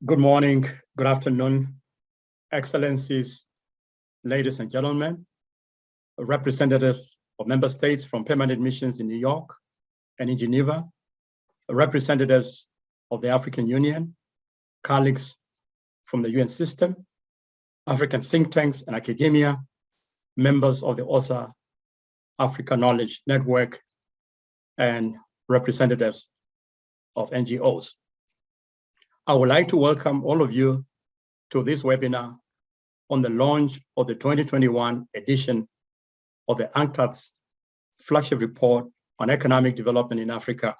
Good morning, good afternoon, Excellencies, ladies and gentlemen, representatives of member states from permanent missions in New York and in Geneva, representatives of the African Union, colleagues from the UN system, African think tanks and academia, members of the OSAA Africa Knowledge Network, and representatives of NGOs. I would like to welcome all of you to this webinar on the launch of the 2021 edition of the UNCTAD's flagship report on economic development in Africa,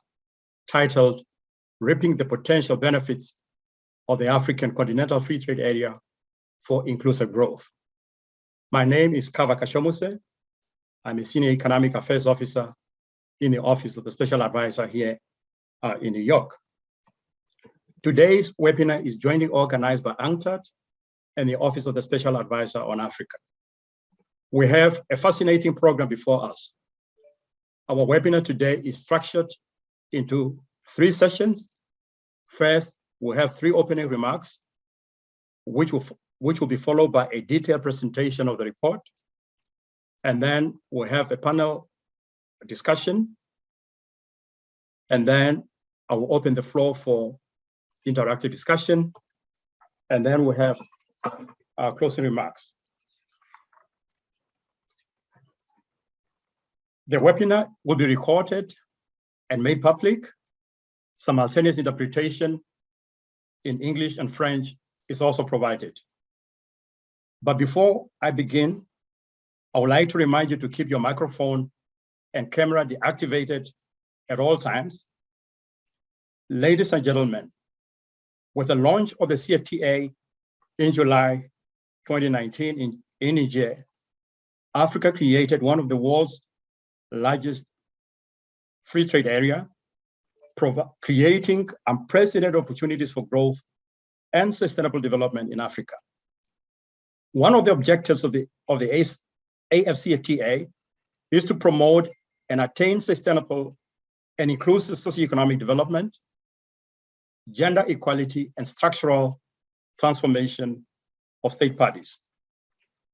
titled Reaping the Potential Benefits of the African Continental Free Trade Area for Inclusive Growth. My name is Kava Kashomuse. I'm a Senior Economic Affairs Officer in the Office of the Special Advisor here in New York. Today's webinar is jointly organized by UNCTAD and the Office of the Special Advisor on Africa. We have a fascinating program before us. Our webinar today is structured into 3 sessions. First, we'll have 3 opening remarks, which will be followed by a detailed presentation of the report. And then we'll have a panel discussion. And then I will open the floor for interactive discussion. And then we'll have our closing remarks. The webinar will be recorded and made public. Simultaneous interpretation in English and French is also provided. But before I begin, I would like to remind you to keep your microphone and camera deactivated at all times. Ladies and gentlemen, with the launch of the CFTA in July 2019 in Niger, Africa created one of the world's largest free trade area, creating unprecedented opportunities for growth and sustainable development in Africa. One of the objectives of the AfCFTA is to promote and attain sustainable and inclusive socioeconomic development, gender equality, and structural transformation of state parties.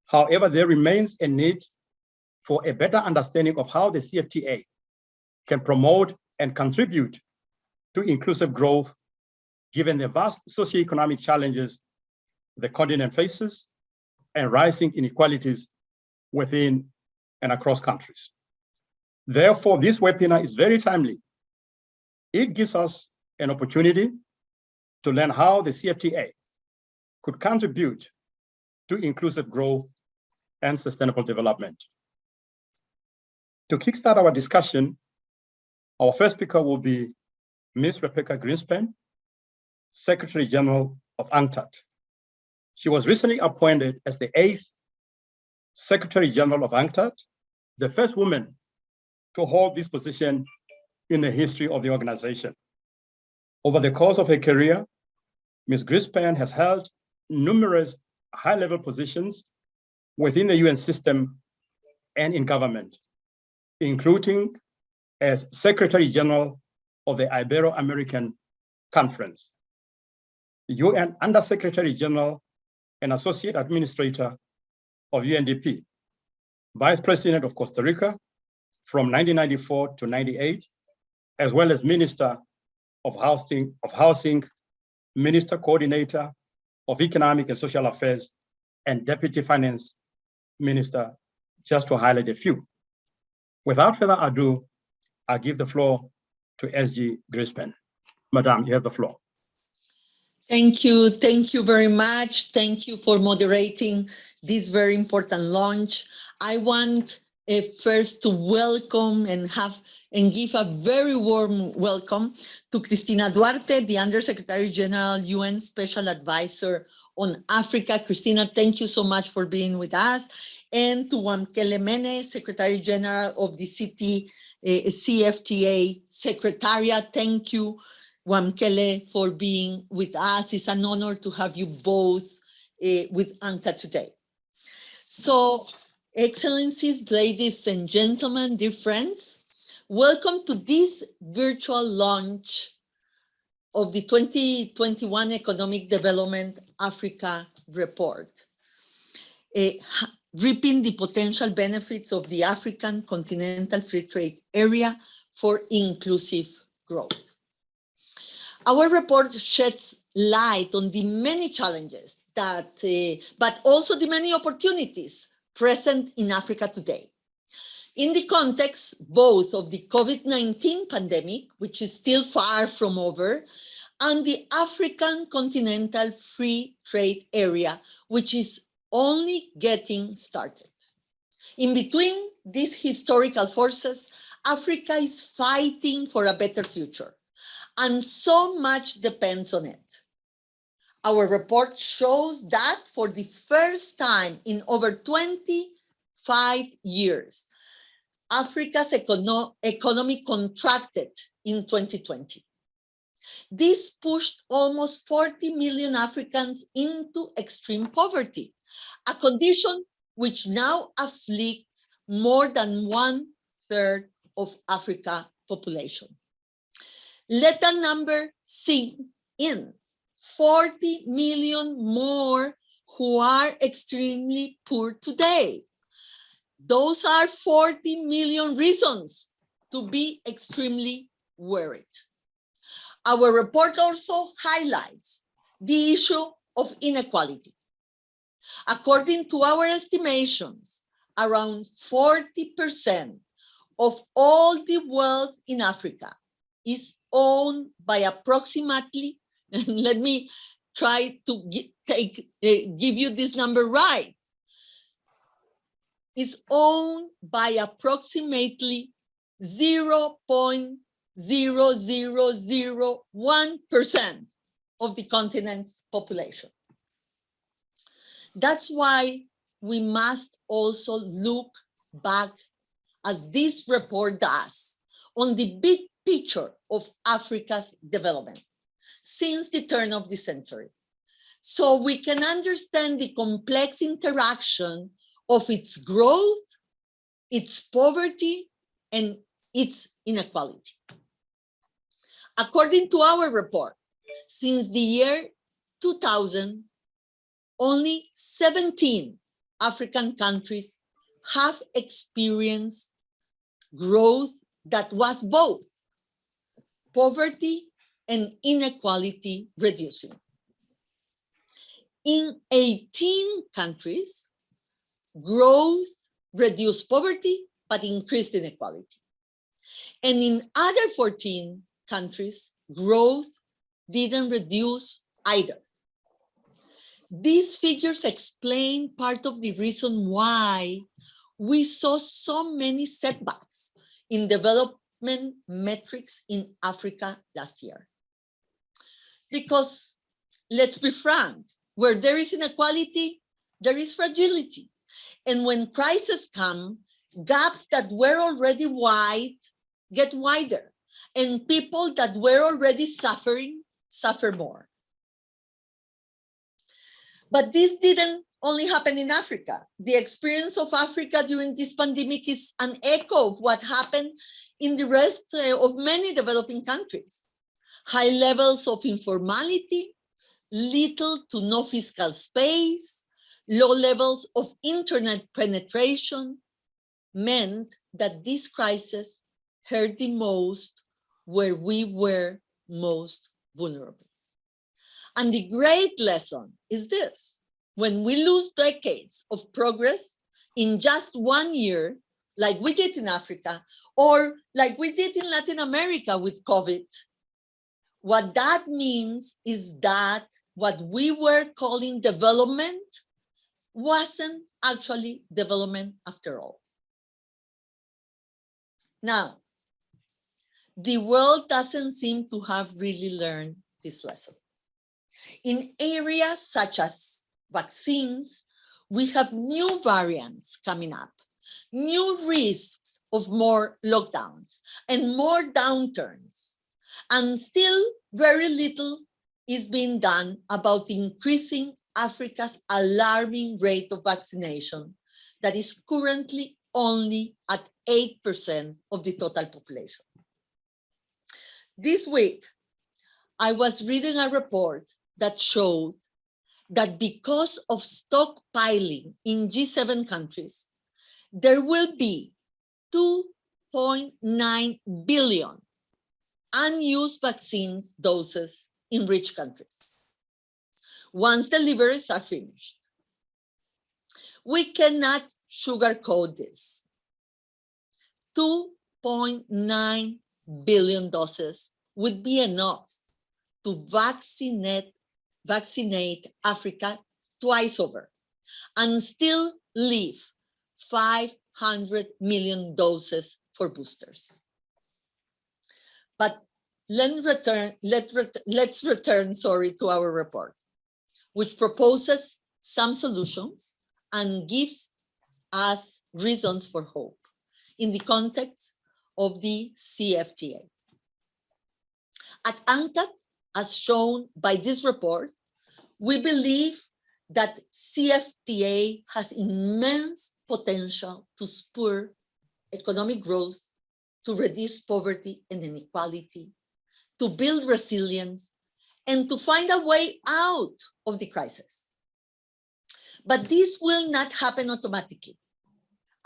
However, there remains a need for a better understanding of how the CFTA can promote and contribute to inclusive growth, given the vast socioeconomic challenges the continent faces and rising inequalities within and across countries. Therefore, this webinar is very timely. It gives us an opportunity to learn how the CFTA could contribute to inclusive growth and sustainable development. To kickstart our discussion, our first speaker will be Ms. Rebecca Greenspan, Secretary General of UNCTAD. She was recently appointed as the 8th Secretary General of UNCTAD, the first woman to hold this position in the history of the organization. Over the course of her career, Ms. Greenspan has held numerous high-level positions within the UN system and in government, including as Secretary General of the Ibero-American Conference, UN Undersecretary General and Associate Administrator of UNDP, Vice President of Costa Rica from 1994 to 98, as well as Minister of Housing, Minister Coordinator of Economic and Social Affairs, and Deputy Finance Minister, just to highlight a few. Without further ado, I give the floor to SG Greenspan. Madam, you have the floor. Thank you very much. Thank you for moderating this very important launch. I want first to welcome and give a very warm welcome to Cristina Duarte, the Undersecretary General, UN Special Advisor on Africa. Cristina, thank you so much for being with us. And to Wamkele Mene, Secretary General of the CFTA Secretariat. Thank you, Wamkele, for being with us. It's an honor to have you both with UNCTAD today. So, Excellencies, ladies and gentlemen, dear friends, welcome to this virtual launch of the 2021 Economic Development Africa Report, reaping the potential benefits of the African Continental Free Trade Area for inclusive growth. Our report sheds light on the many challenges that, but also the many opportunities present in Africa today. In the context both of the COVID-19 pandemic, which is still far from over, and the African Continental Free Trade Area, which is only getting started. In between these historical forces, Africa is fighting for a better future, and so much depends on it. Our report shows that for the first time in over 25 years, Africa's economy contracted in 2020. This pushed almost 40 million Africans into extreme poverty, a condition which now afflicts more than 1/3 of Africa's population. Let that number sink in. 40 million more who are extremely poor today. Those are 40 million reasons to be extremely worried. Our report also highlights the issue of inequality. According to our estimations, around 40% of all the wealth in Africa is owned by approximately, and let me try to give you this number right, is owned by approximately 0.0001% of the continent's population. That's why we must also look back, as this report does, on the big picture of Africa's development since the turn of the century, so we can understand the complex interaction of its growth, its poverty, and its inequality. According to our report, since the year 2000, only 17 African countries have experienced growth that was both poverty and inequality reducing. In 18 countries, growth reduced poverty but increased inequality. And in other 14 countries, growth didn't reduce either. These figures explain part of the reason why we saw so many setbacks in development metrics in Africa last year. Because, let's be frank, where there is inequality, there is fragility. And when crises come, gaps that were already wide get wider, and people that were already suffering suffer more. But this didn't only happen in Africa. The experience of Africa during this pandemic is an echo of what happened in the rest of many developing countries. High levels of informality, little to no fiscal space, low levels of internet penetration meant that this crisis hurt the most where we were most vulnerable. And the great lesson is this: when we lose decades of progress in just 1 year, like we did in Africa, or like we did in Latin America with COVID, what that means is that what we were calling development wasn't actually development after all. Now, the world doesn't seem to have really learned this lesson. In areas such as vaccines, we have new variants coming up, new risks of more lockdowns and more downturns, and still very little is being done about increasing Africa's alarming rate of vaccination that is currently only at 8% of the total population. This week, I was reading a report that showed that because of stockpiling in G7 countries, there will be 2.9 billion unused vaccines doses in rich countries once deliveries are finished. We cannot sugarcoat this. 2.9 billion doses would be enough to vaccinate Africa twice over and still leave 500 million doses for boosters. But let's return to our report, which proposes some solutions and gives us reasons for hope in the context of the CFTA. At UNCTAD, as shown by this report, we believe that CFTA has immense potential to spur economic growth, to reduce poverty and inequality, to build resilience, and to find a way out of the crisis. But this will not happen automatically.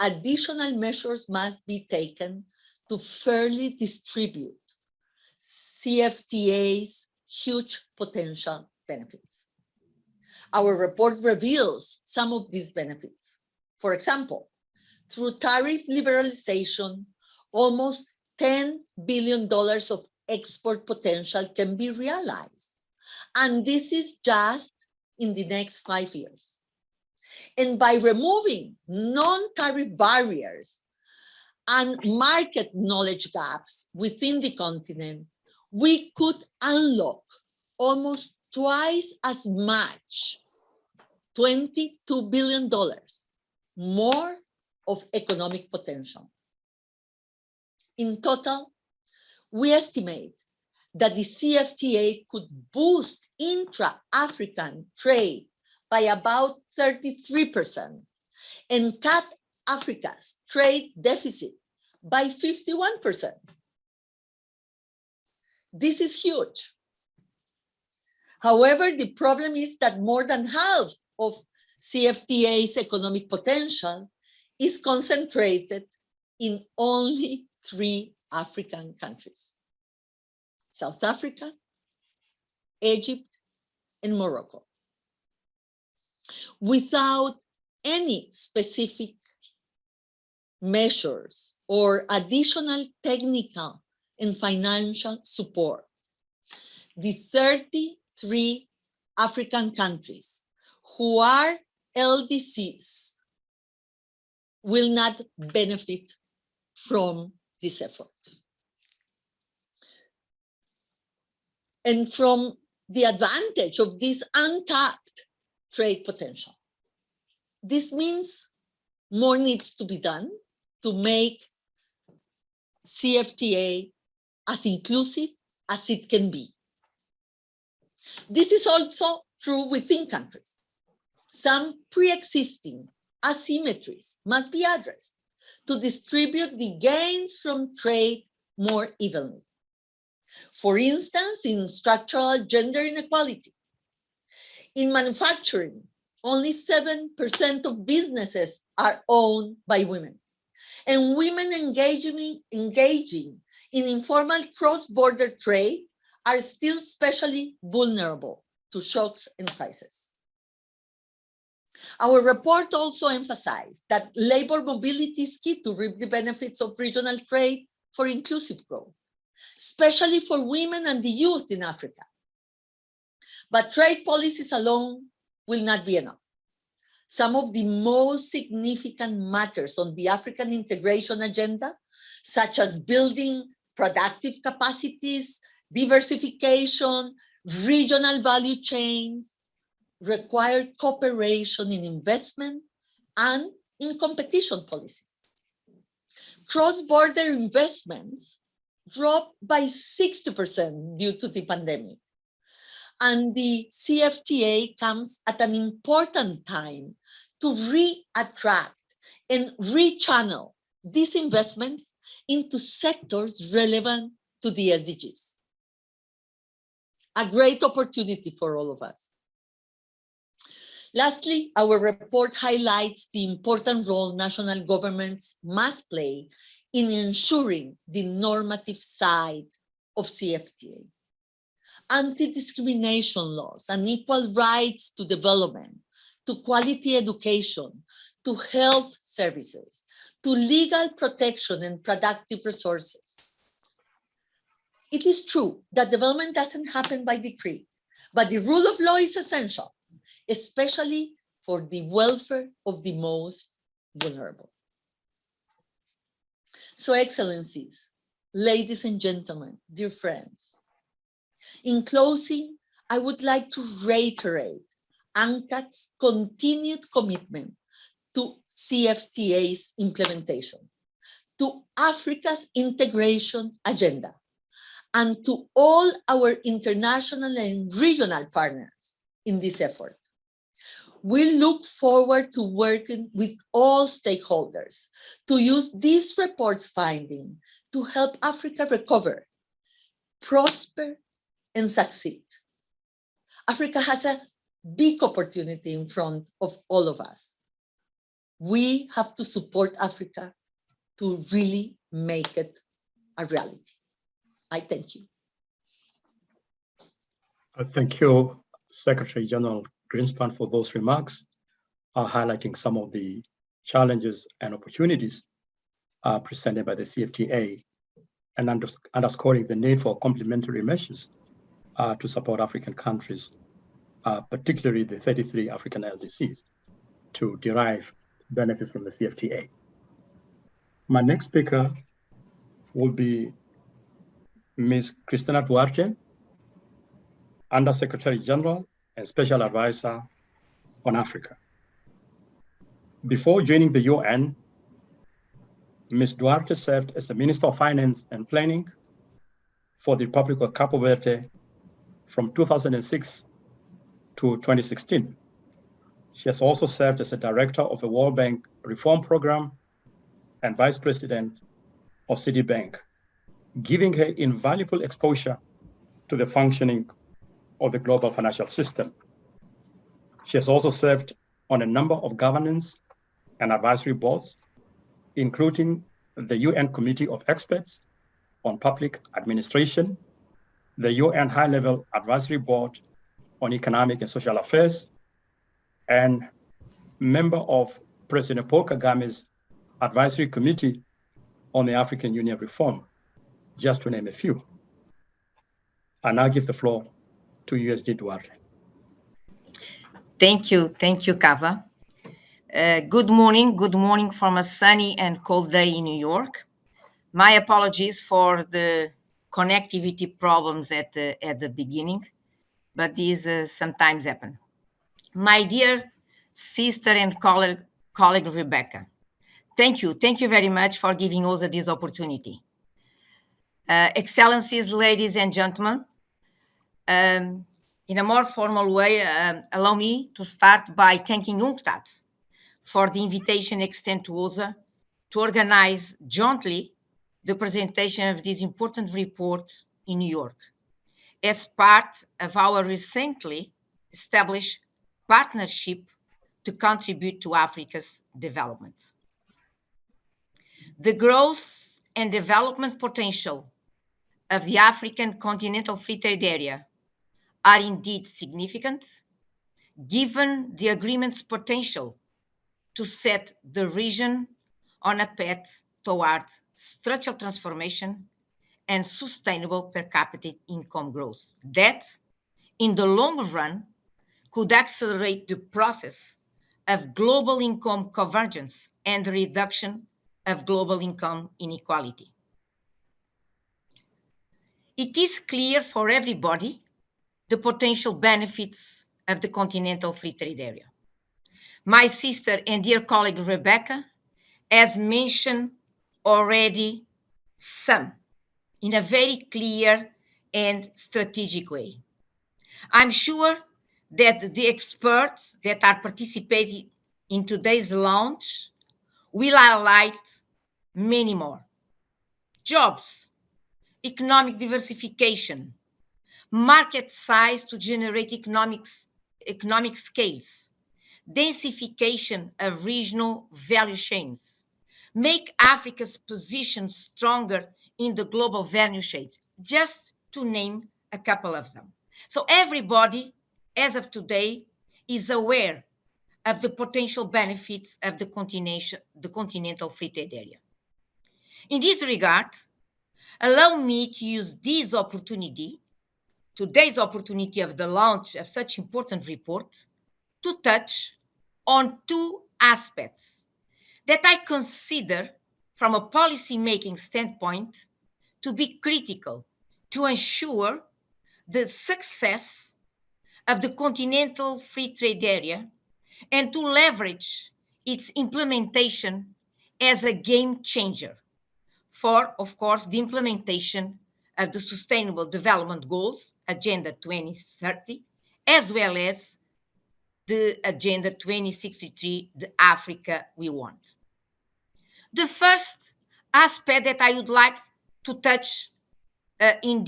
Additional measures must be taken to fairly distribute CFTA's huge potential benefits. Our report reveals some of these benefits. For example, through tariff liberalization, almost $10 billion of export potential can be realized. And this is just in the next 5 years. And by removing non-tariff barriers and market knowledge gaps within the continent, we could unlock almost twice as much, $22 billion, more of economic potential. In total, we estimate that the CFTA could boost intra-African trade by about 33% and cut Africa's trade deficit by 51%. This is huge. However, the problem is that more than half of CFTA's economic potential is concentrated in only 3 African countries: South Africa, Egypt, and Morocco. Without any specific measures or additional technical and financial support, the 33 African countries who are LDCs will not benefit from this effort. And from the advantage of this untapped trade potential. This means more needs to be done to make CFTA as inclusive as it can be. This is also true within countries. Some pre-existing asymmetries must be addressed to distribute the gains from trade more evenly. For instance, in structural gender inequality. In manufacturing, only 7% of businesses are owned by women. And women engaging in informal cross-border trade are still especially vulnerable to shocks and crises. Our report also emphasized that labor mobility is key to reap the benefits of regional trade for inclusive growth, especially for women and the youth in Africa. But trade policies alone will not be enough. Some of the most significant matters on the African integration agenda, such as building productive capacities, diversification, regional value chains, require cooperation in investment and in competition policies. Cross-border investments dropped by 60% due to the pandemic. And the CFTA comes at an important time to re-attract and rechannel these investments into sectors relevant to the SDGs. a great opportunity for all of us. Lastly, our report highlights the important role national governments must play in ensuring the normative side of CFTA. Anti-discrimination laws and equal rights to development, to quality education, to health services, to legal protection and productive resources. It is true that development doesn't happen by decree, but the rule of law is essential, especially for the welfare of the most vulnerable. So, Excellencies, ladies and gentlemen, dear friends, in closing, I would like to reiterate UNCTAD's continued commitment to CFTA's implementation, to Africa's integration agenda, and to all our international and regional partners in this effort. We look forward to working with all stakeholders to use this report's finding to help Africa recover, prosper, and succeed. Africa has a big opportunity in front of all of us. We have to support Africa to really make it a reality. I thank you. Thank you, Secretary General Greenspan, for those remarks, highlighting some of the challenges and opportunities presented by the CFTA and underscoring the need for complementary measures to support African countries, particularly the 33 African LDCs, to derive benefits from the CFTA. My next speaker will be Ms. Cristina Duarte, Under Secretary General and Special Advisor on Africa. Before joining the UN, Ms. Duarte served as the Minister of Finance and Planning for the Republic of Cabo Verde from 2006 to 2016. She has also served as a Director of the World Bank Reform Program and Vice President of Citibank, giving her invaluable exposure to the functioning of the global financial system. She has also served on a number of governance and advisory boards, including the UN Committee of Experts on Public Administration, the UN High-Level Advisory Board on Economic and Social Affairs, and member of President Paul Kagame's Advisory Committee on the African Union Reform, just to name a few. I now give the floor to USD Duarte. Thank you, Cava. Good morning from a sunny and cold day in New York. My apologies for the connectivity problems at the beginning, but these sometimes happen. My dear sister and colleague Rebecca, thank you very much for giving us this opportunity. Excellencies, ladies and gentlemen, in a more formal way, allow me to start by thanking UNCTAD for the invitation extended to OSAA to organize jointly the presentation of this important report in New York as part of our recently established partnership to contribute to Africa's development. The growth and development potential of the African Continental Free Trade Area are indeed significant, given the agreement's potential to set the region on a path toward structural transformation and sustainable per capita income growth that, in the long run, could accelerate the process of global income convergence and the reduction of global income inequality. It is clear for everybody the potential benefits of the Continental Free Trade Area. My sister and dear colleague Rebecca has mentioned already some in a very clear and strategic way. I'm sure that the experts that are participating in today's launch will highlight many more. Jobs, economic diversification, market size to generate economic scales, densification of regional value chains, make Africa's position stronger in the global value chain, just to name a couple of them. So everybody, as of today, is aware of the potential benefits of the continental free trade area. In this regard, allow me to use this opportunity, today's opportunity of the launch of such important report, to touch on two aspects that I consider from a policy-making standpoint to be critical to ensure the success of the continental free trade area and to leverage its implementation as a game changer for, of course, the implementation of the Sustainable Development Goals, Agenda 2030, as well as the Agenda 2063, the Africa we want. The first aspect that I would like to touch in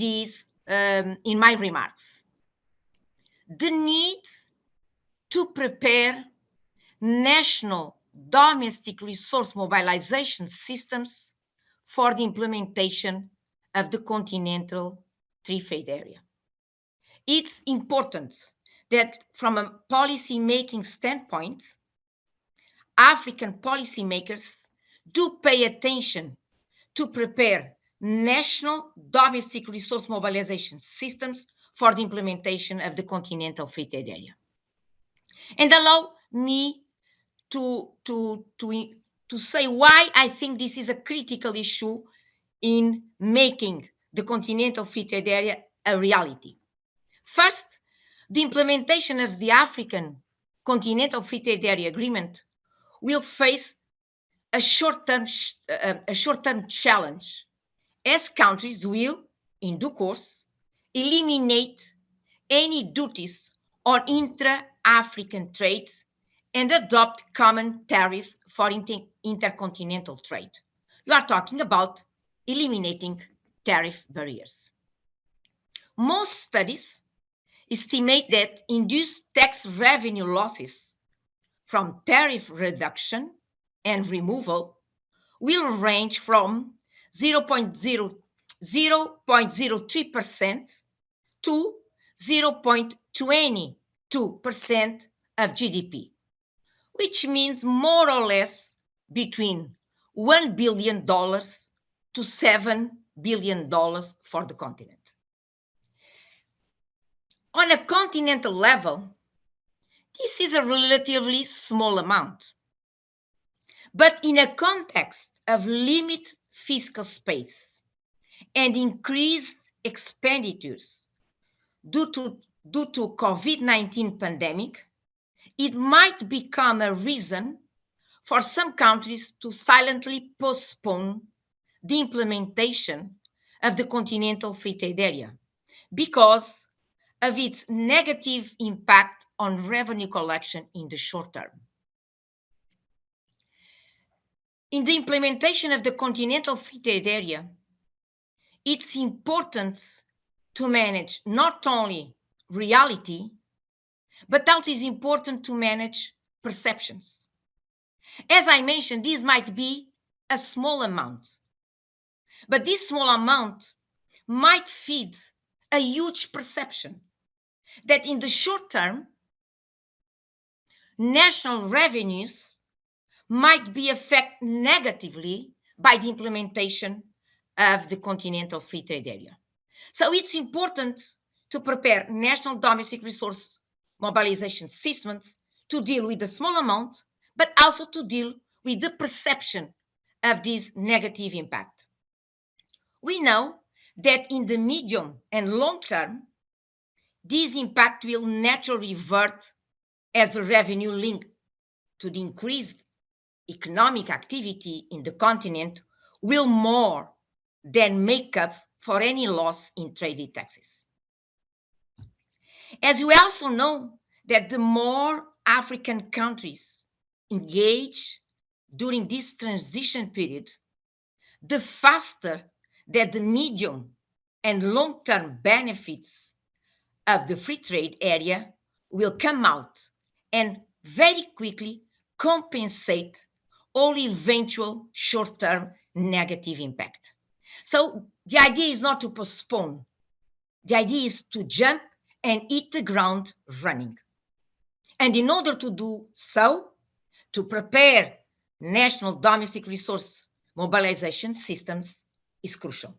my remarks, the need to prepare national domestic resource mobilization systems for the implementation of the continental free trade area. It's important that from a policy-making standpoint, African policymakers do pay attention to prepare national domestic resource mobilization systems for the implementation of the continental free trade area. And allow me to say why I think this is a critical issue in making the continental free trade area a reality. First, the implementation of the African Continental Free Trade Area Agreement will face a short-term challenge, as countries will, in due course, eliminate any duties on intra-African trade and adopt common tariffs for intercontinental trade. You are talking about eliminating tariff barriers. Most studies estimate that induced tax revenue losses from tariff reduction and removal will range from 0.03% to 0.22% of GDP, which means more or less between $1 billion to $7 billion for the continent. On a continental level, this is a relatively small amount. But in a context of limited fiscal space and increased expenditures due to COVID-19 pandemic, it might become a reason for some countries to silently postpone the implementation of the continental free trade area because of its negative impact on revenue collection in the short term. In the implementation of the continental free trade area, it's important to manage not only reality, but also is important to manage perceptions. As I mentioned, this might be a small amount, but this small amount might feed a huge perception that in the short term, national revenues might be affected negatively by the implementation of the continental free trade area. So it's important to prepare national domestic resource mobilization systems to deal with the small amount, but also to deal with the perception of this negative impact. We know that in the medium and long term, this impact will naturally revert as a revenue linked to the increased economic activity in the continent will more than make up for any loss in traded taxes. As we also know that the more African countries engage during this transition period, the faster that the medium and long-term benefits of the free trade area will come out and very quickly compensate all eventual short-term negative impact. So the idea is not to postpone. The idea is to jump and hit the ground running. And in order to do so, to prepare national domestic resource mobilization systems is crucial.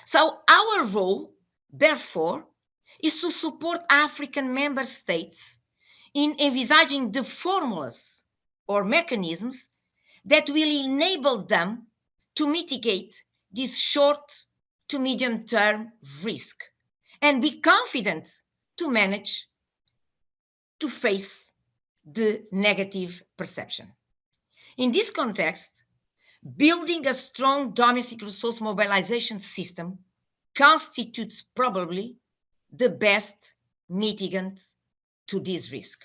So our role, therefore, is to support African member states in envisaging the formulas or mechanisms that will enable them to mitigate this short to medium term risk and be confident to manage to face the negative perception. In this context, building a strong domestic resource mobilization system constitutes probably the best mitigant to this risk.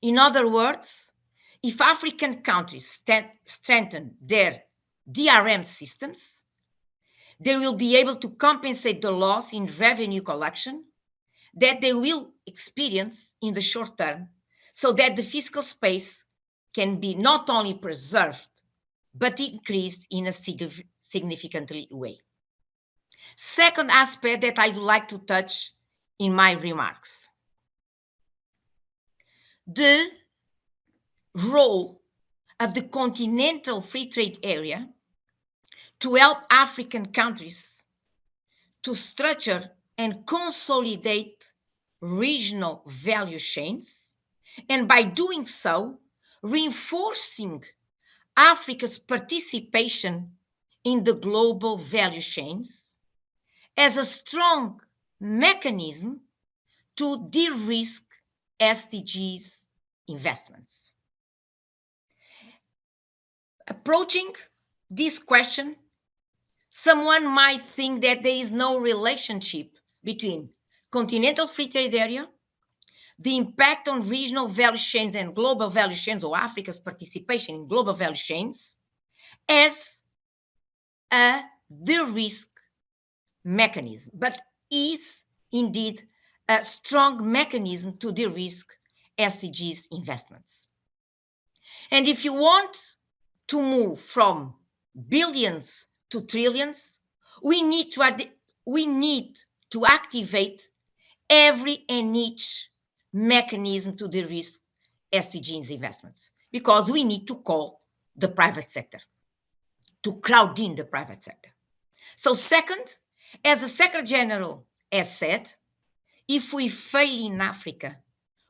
In other words, if African countries strengthen their DRM systems, they will be able to compensate the loss in revenue collection that they will experience in the short term, so that the fiscal space can be not only preserved, but increased in a significantly way. Second aspect that I would like to touch in my remarks. The role of the Continental Free Trade Area to help African countries to structure and consolidate regional value chains, and by doing so, reinforcing Africa's participation in the global value chains as a strong mechanism to de-risk SDGs investments. Approaching this question, someone might think that there is no relationship between Continental Free Trade Area, the impact on regional value chains and global value chains, or Africa's participation in global value chains, as a de-risk mechanism, but is indeed a strong mechanism to de-risk SDGs investments. And if you want to move from billions to trillions, we need to activate every and each mechanism to de-risk SDGs investments, because we need to call the private sector, to crowd in the private sector. So second, as the Secretary General has said, if we fail in Africa,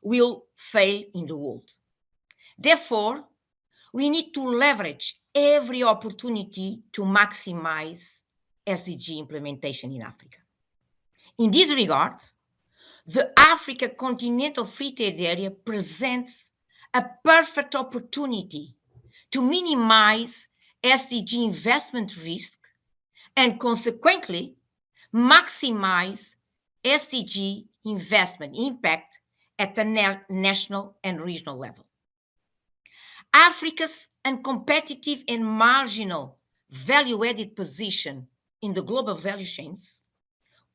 we'll fail in the world. Therefore, we need to leverage every opportunity to maximize SDG implementation in Africa. In this regard, the Africa Continental Free Trade Area presents a perfect opportunity to minimize SDG investment risk and consequently maximize SDG investment impact at the national and regional level. Africa's uncompetitive and marginal value-added position in the global value chains,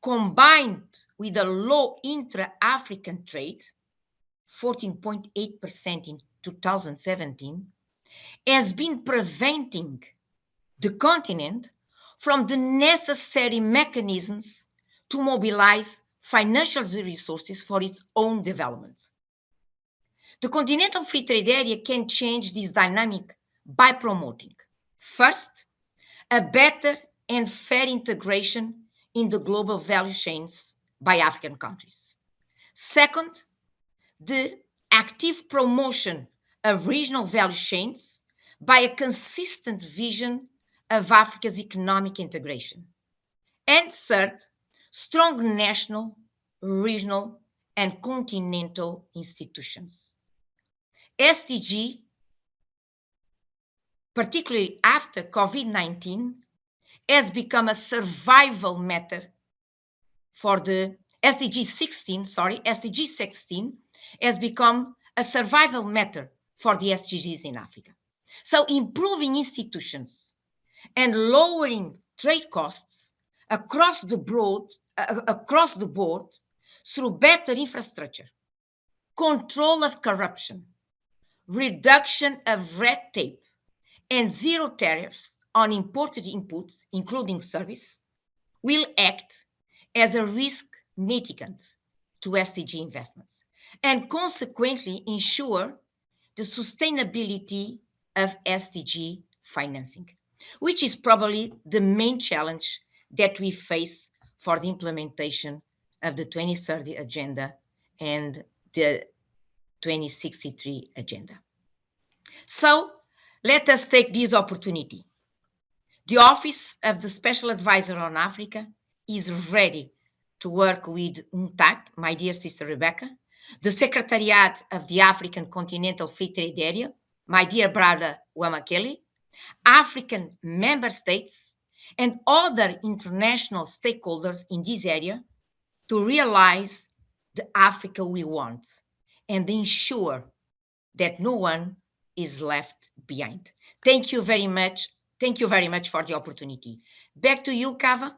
combined with a low intra-African trade, 14.8% in 2017, has been preventing the continent from the necessary mechanisms to mobilize financial resources for its own development. The Continental Free Trade Area can change this dynamic by promoting, first, a better and fair integration in the global value chains by African countries. Second, the active promotion of regional value chains by a consistent vision of Africa's economic integration. And third, strong national, regional, and continental institutions. SDG, particularly after COVID-19, has become a survival matter for the SDG 16 has become a survival matter for the SDGs in Africa. So improving institutions and lowering trade costs across the board through better infrastructure, control of corruption, reduction of red tape, and zero tariffs on imported inputs, including service, will act as a risk mitigant to SDG investments and consequently ensure the sustainability of SDG financing, which is probably the main challenge that we face for the implementation of the 2030 Agenda and the 2063 Agenda. So let us take this opportunity. The Office of the Special Advisor on Africa is ready to work with UNCTAD, my dear sister Rebecca, the Secretariat of the African Continental Free Trade Area, my dear brother Wamakele, African member states, and other international stakeholders in this area to realize the Africa we want and ensure that no one is left behind. Thank you very much. Thank you very much for the opportunity. Back to you, Kava.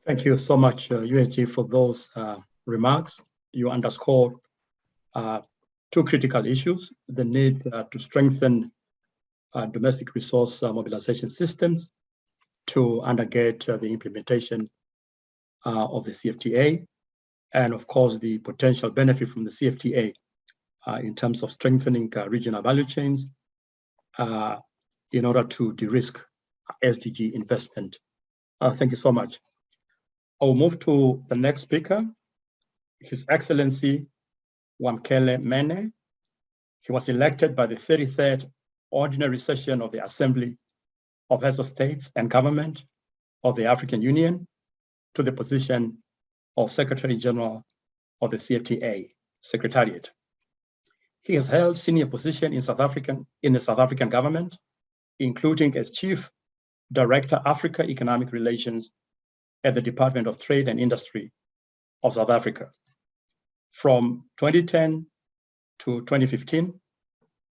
Thank you so much, USG, for those remarks. You underscored two critical issues: the need to strengthen domestic resource mobilization systems to undergate the implementation of the CFTA, and of course, the potential benefit from the CFTA in terms of strengthening regional value chains in order to de-risk SDG investment. Thank you so much. I'll move to the next speaker, His Excellency Wamkele Mene. He was elected by the 33rd Ordinary Session of the Assembly of Heads of States and Government of the African Union to the position of Secretary General of the CFTA Secretariat. He has held senior position in the South African government, including as Chief Director, Africa Economic Relations at the Department of Trade and Industry of South Africa. From 2010 to 2015,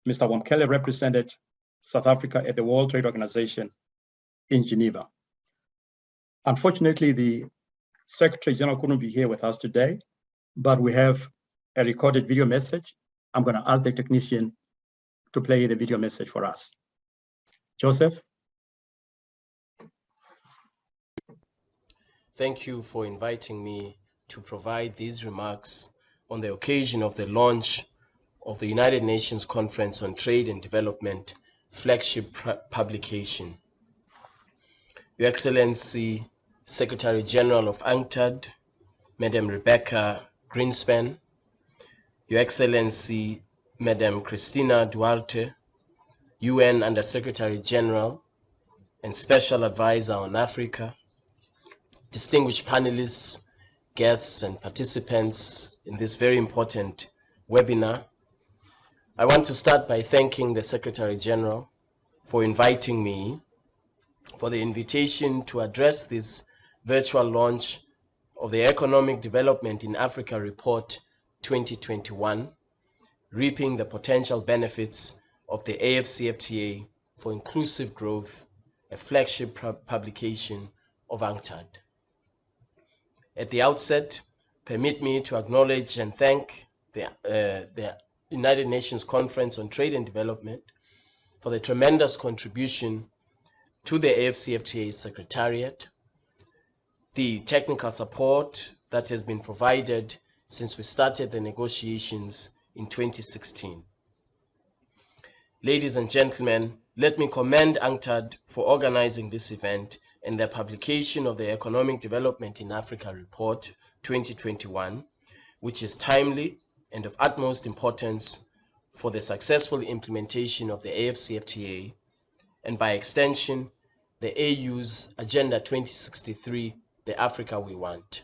Mr. Wamkele represented South Africa at the World Trade Organization in Geneva. Unfortunately, the Secretary General couldn't be here with us today, but we have a recorded video message. I'm going to ask the technician to play the video message for us. Joseph? Thank you for inviting me to provide these remarks on the occasion of the launch of the United Nations Conference on Trade and Development flagship publication. Your Excellency, Secretary General of UNCTAD, Madam Rebecca Greenspan, Your Excellency, Madam Christina Duarte, UN Under-Secretary General and Special Advisor on Africa, distinguished panelists, guests, and participants in this very important webinar. I want to start by thanking the Secretary General for inviting me for the invitation to address this virtual launch of the Economic Development in Africa Report 2021, Reaping the Potential Benefits of the AfCFTA for Inclusive Growth, a flagship publication of UNCTAD. At the outset, permit me to acknowledge and thank the United Nations Conference on Trade and Development for the tremendous contribution to the AfCFTA Secretariat, the technical support that has been provided since we started the negotiations in 2016. Ladies and gentlemen, let me commend UNCTAD for organizing this event and the publication of the Economic Development in Africa Report 2021, which is timely and of utmost importance for the successful implementation of the AfCFTA and by extension, the AU's Agenda 2063, the Africa we want.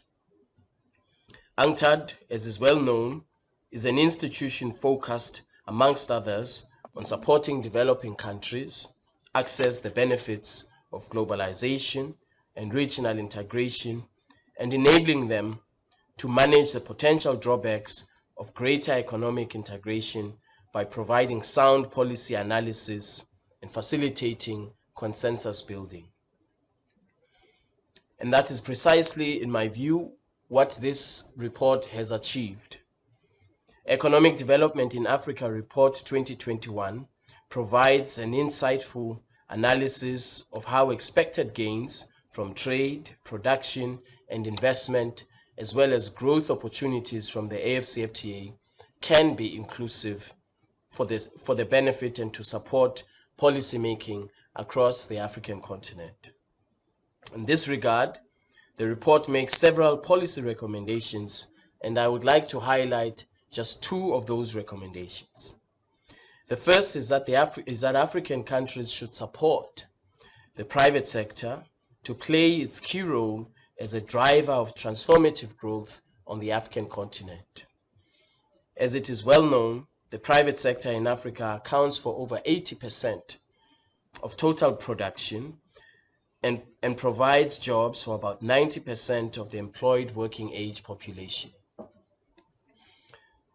UNCTAD, as is well known, is an institution focused, amongst others, on supporting developing countries access the benefits of globalization and regional integration and enabling them to manage the potential drawbacks of greater economic integration by providing sound policy analysis and facilitating consensus building. And that is precisely, in my view, what this report has achieved. Economic Development in Africa Report 2021 provides an insightful analysis of how expected gains from trade, production, and investment, as well as growth opportunities from the AfCFTA, can be inclusive for the benefit and to support policymaking across the African continent. In this regard, the report makes several policy recommendations, and I would like to highlight just two of those recommendations. The first is that African countries should support the private sector to play its key role as a driver of transformative growth on the African continent. As it is well known, the private sector in Africa accounts for over 80% of total production and provides jobs for about 90% of the employed working age population.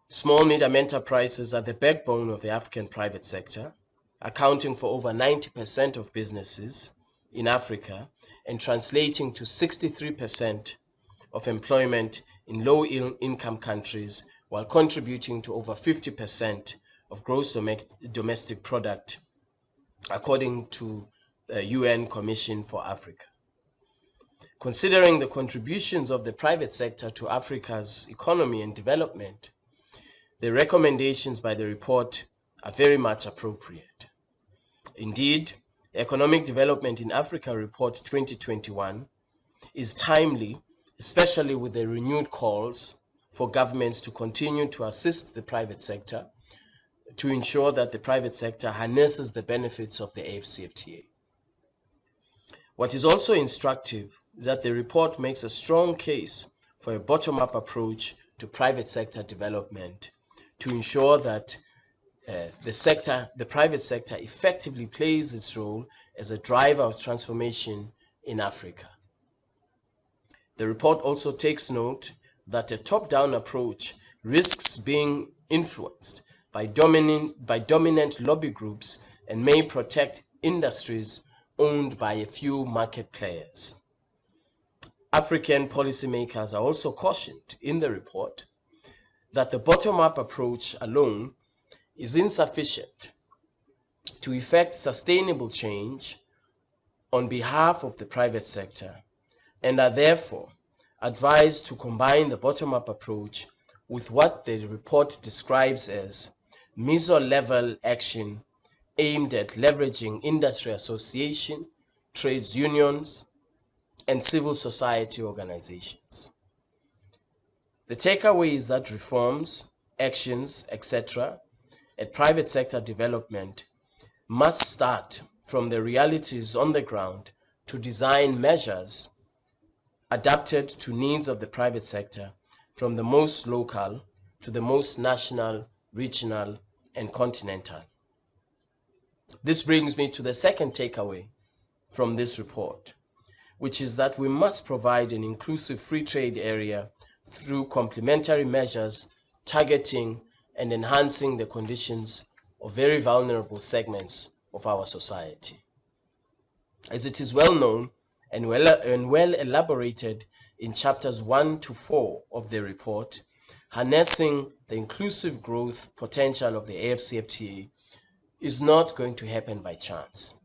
Small medium enterprises are the backbone of the African private sector, accounting for over 90% of businesses in Africa and translating to 63% of employment in low-income countries, while contributing to over 50% of gross domestic product, according to the UN Commission for Africa. Considering the contributions of the private sector to Africa's economy and development, the recommendations by the report are very much appropriate. Indeed, Economic Development in Africa Report 2021 is timely, especially with the renewed calls for governments to continue to assist the private sector to ensure that the private sector harnesses the benefits of the AfCFTA. What is also instructive is that the report makes a strong case for a bottom-up approach to private sector development to ensure that the private sector effectively plays its role as a driver of transformation in Africa. The report also takes note that a top-down approach risks being influenced by dominant lobby groups and may protect industries owned by a few market players. African policymakers are also cautioned in the report that the bottom-up approach alone is insufficient to effect sustainable change on behalf of the private sector, and are therefore advised to combine the bottom-up approach with what the report describes as meso-level action aimed at leveraging industry association, trades unions, and civil society organizations. The takeaway is that reforms, actions, etc., at private sector development must start from the realities on the ground to design measures adapted to needs of the private sector, from the most local to the most national, regional, and continental. This brings me to the second takeaway from this report, which is that we must provide an inclusive free trade area through complementary measures targeting and enhancing the conditions of very vulnerable segments of our society. As it is well known and well elaborated in chapters 1 to 4 of the report, harnessing the inclusive growth potential of the AfCFTA is not going to happen by chance.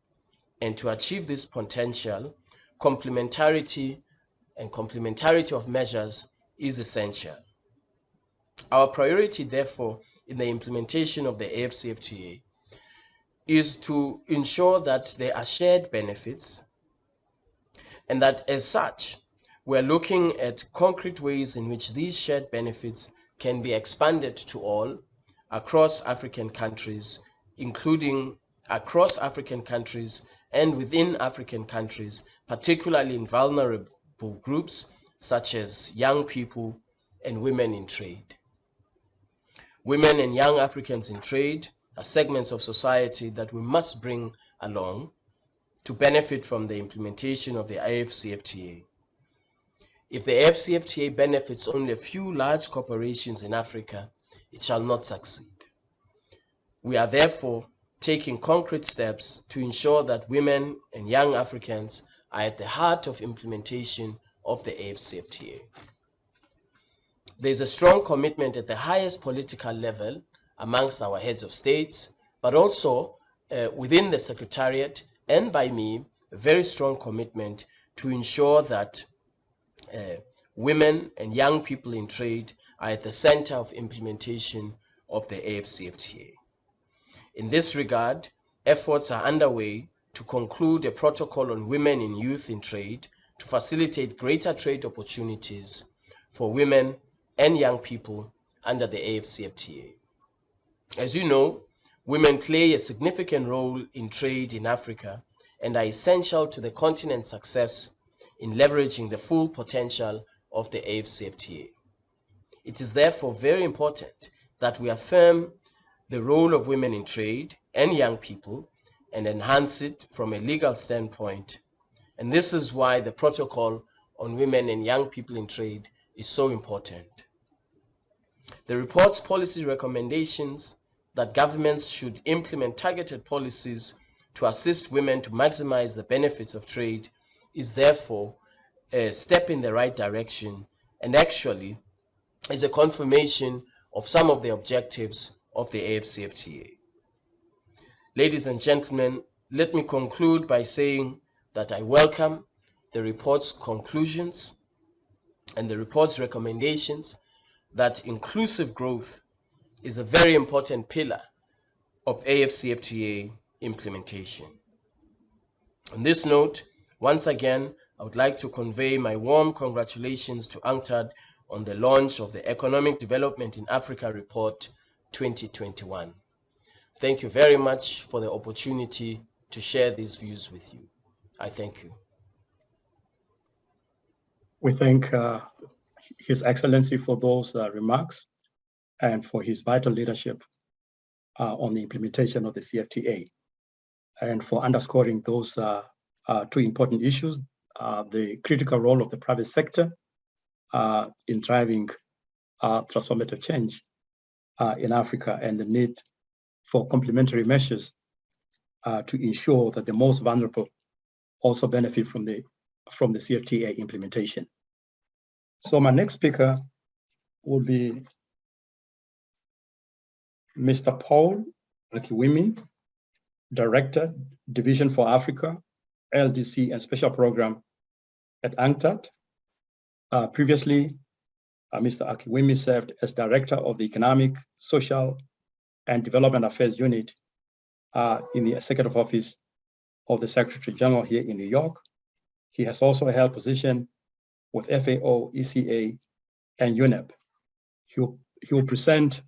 And to achieve this potential, complementarity of measures is essential. Our priority, therefore, in the implementation of the AfCFTA is to ensure that there are shared benefits, and that as such, we're looking at concrete ways in which these shared benefits can be expanded to all across African countries, including across African countries and within African countries, particularly in vulnerable groups such as young people and women in trade. Women and young Africans in trade are segments of society that we must bring along to benefit from the implementation of the AfCFTA. If the AfCFTA benefits only a few large corporations in Africa, it shall not succeed. We are therefore taking concrete steps to ensure that women and young Africans are at the heart of implementation of the AfCFTA. there's a strong commitment at the highest political level amongst our heads of states, but also within the Secretariat and by me, a very strong commitment to ensure that women and young people in trade are at the center of implementation of the AfCFTA. In this regard, efforts are underway to conclude a protocol on women and youth in trade to facilitate greater trade opportunities for women and young people under the AfCFTA. As you know, women play a significant role in trade in Africa and are essential to the continent's success in leveraging the full potential of the AfCFTA. It is therefore very important that we affirm the role of women in trade and young people and enhance it from a legal standpoint. And this is why the protocol on women and young people in trade is so important. The report's policy recommendations that governments should implement targeted policies to assist women to maximize the benefits of trade is therefore a step in the right direction and actually is a confirmation of some of the objectives of the AfCFTA. Ladies and gentlemen, let me conclude by saying that I welcome the report's conclusions and the report's recommendations that inclusive growth is a very important pillar of AfCFTA implementation. On this note, once again, I would like to convey my warm congratulations to UNCTAD on the launch of the Economic Development in Africa Report 2021. Thank you very much for the opportunity to share these views with you. I thank you. We thank His Excellency for those remarks and for his vital leadership on the implementation of the CFTA and for underscoring those two important issues, the critical role of the private sector in driving transformative change in Africa and the need for complementary measures to ensure that the most vulnerable also benefit from the CFTA implementation. So my next speaker will be Mr. Paul Akiwumi, Director, Division for Africa, LDC and Special Program at UNCTAD. Previously, Mr. Akiwumi served as Director of the Economic, Social, and Development Affairs Unit in the Executive Office of the Secretary General here in New York. He has also held position with FAO, ECA, and UNEP. He will present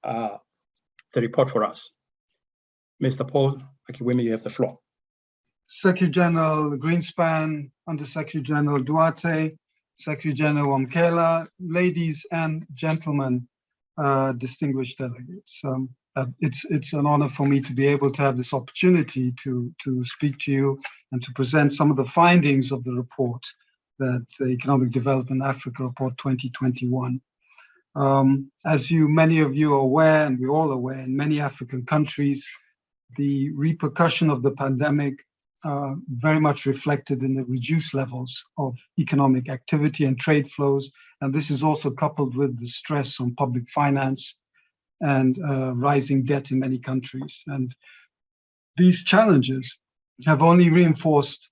the report for us. Mr. Paul Akiwumi, you have the floor. Secretary General Greenspan, Under Secretary General Duarte, Secretary General Wamkela, ladies and gentlemen, distinguished delegates. It's an honor for me to be able to have this opportunity to speak to you and to present some of the findings of the report, that the Economic Development Africa Report 2021. As many of you are aware, and we're all aware, in many African countries, the repercussion of the pandemic very much reflected in the reduced levels of economic activity and trade flows. And this is also coupled with the stress on public finance and rising debt in many countries. And these challenges have only reinforced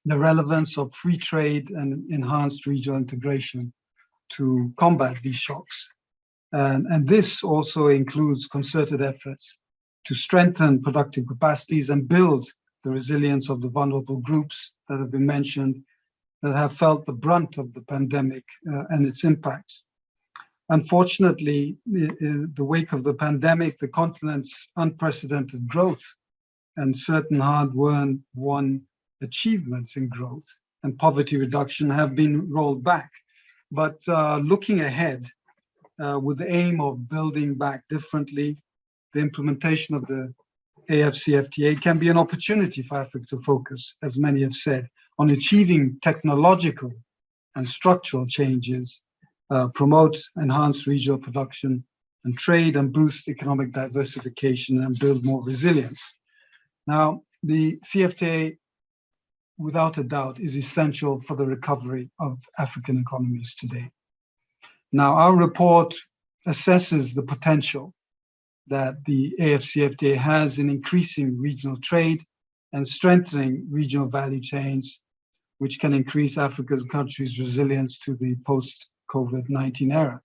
the relevance of free trade and enhanced regional integration to combat these shocks. And this also includes concerted efforts to strengthen productive capacities and build the resilience of the vulnerable groups that have been mentioned, that have felt the brunt of the pandemic and its impacts. Unfortunately, in the wake of the pandemic, the continent's unprecedented growth and certain hard-won achievements in growth and poverty reduction have been rolled back. But looking ahead with the aim of building back differently, the implementation of the AfCFTA can be an opportunity for Africa to focus, as many have said, on achieving technological and structural changes, promote enhanced regional production and trade, and boost economic diversification and build more resilience. Now, the CFTA, without a doubt, is essential for the recovery of African economies today. Now, our report assesses the potential that the AfCFTA has in increasing regional trade and strengthening regional value chains, which can increase Africa's countries' resilience to the post-COVID-19 era.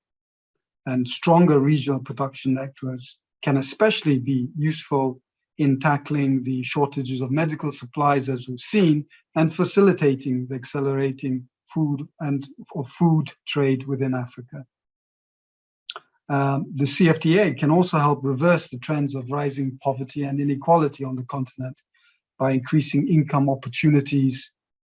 And stronger regional production networks can especially be useful in tackling the shortages of medical supplies, as we've seen, and facilitating the accelerating food trade within Africa. The CFTA can also help reverse the trends of rising poverty and inequality on the continent by increasing income opportunities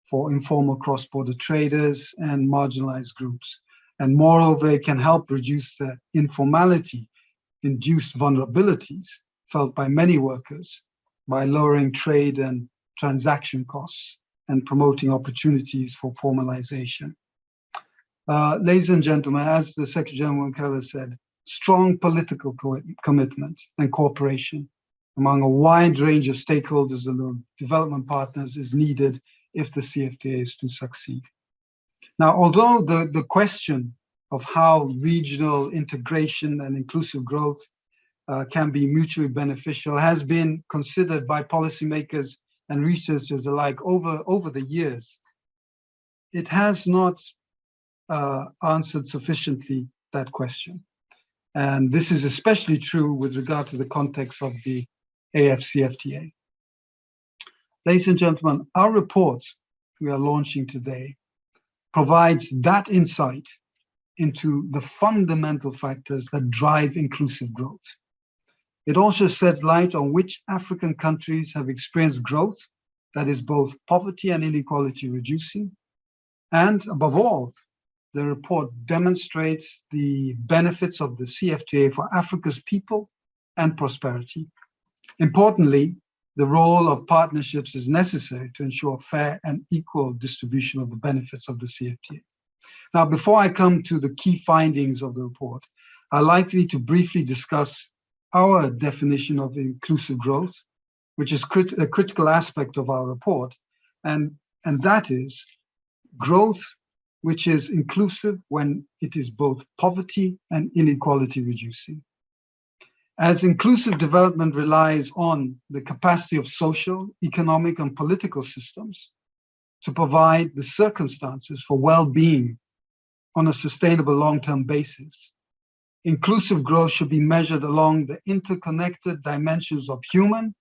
for informal cross-border traders and marginalized groups. And moreover, it can help reduce the informality-induced vulnerabilities felt by many workers by lowering trade and transaction costs and promoting opportunities for formalization. Ladies and gentlemen, as the Secretary General Wankela said, strong political commitment and cooperation among a wide range of stakeholders and development partners is needed if the CFTA is to succeed. Now, although the question of how regional integration and inclusive growth can be mutually beneficial has been considered by policymakers and researchers alike over the years, it has not answered sufficiently that question. And this is especially true with regard to the context of the AfCFTA. Ladies and gentlemen, our report we are launching today provides that insight into the fundamental factors that drive inclusive growth. It also sheds light on which African countries have experienced growth that is both poverty and inequality reducing. And above all, the report demonstrates the benefits of the CFTA for Africa's people and prosperity. Importantly, the role of partnerships is necessary to ensure fair and equal distribution of the benefits of the CFTA. Now, before I come to the key findings of the report, I'd like to briefly discuss our definition of inclusive growth, which is a critical aspect of our report, and that is growth which is inclusive when it is both poverty and inequality reducing. As inclusive development relies on the capacity of social, economic, and political systems to provide the circumstances for well-being on a sustainable long-term basis, inclusive growth should be measured along the interconnected dimensions of human,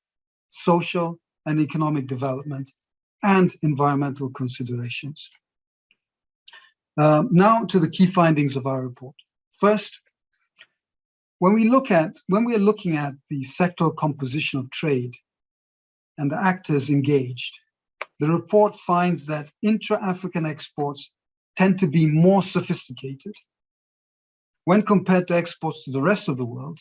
social, and economic development and environmental considerations. Now to the key findings of our report. First, when we are looking at the sectoral composition of trade and the actors engaged, the report finds that intra-African exports tend to be more sophisticated. When compared to exports to the rest of the world,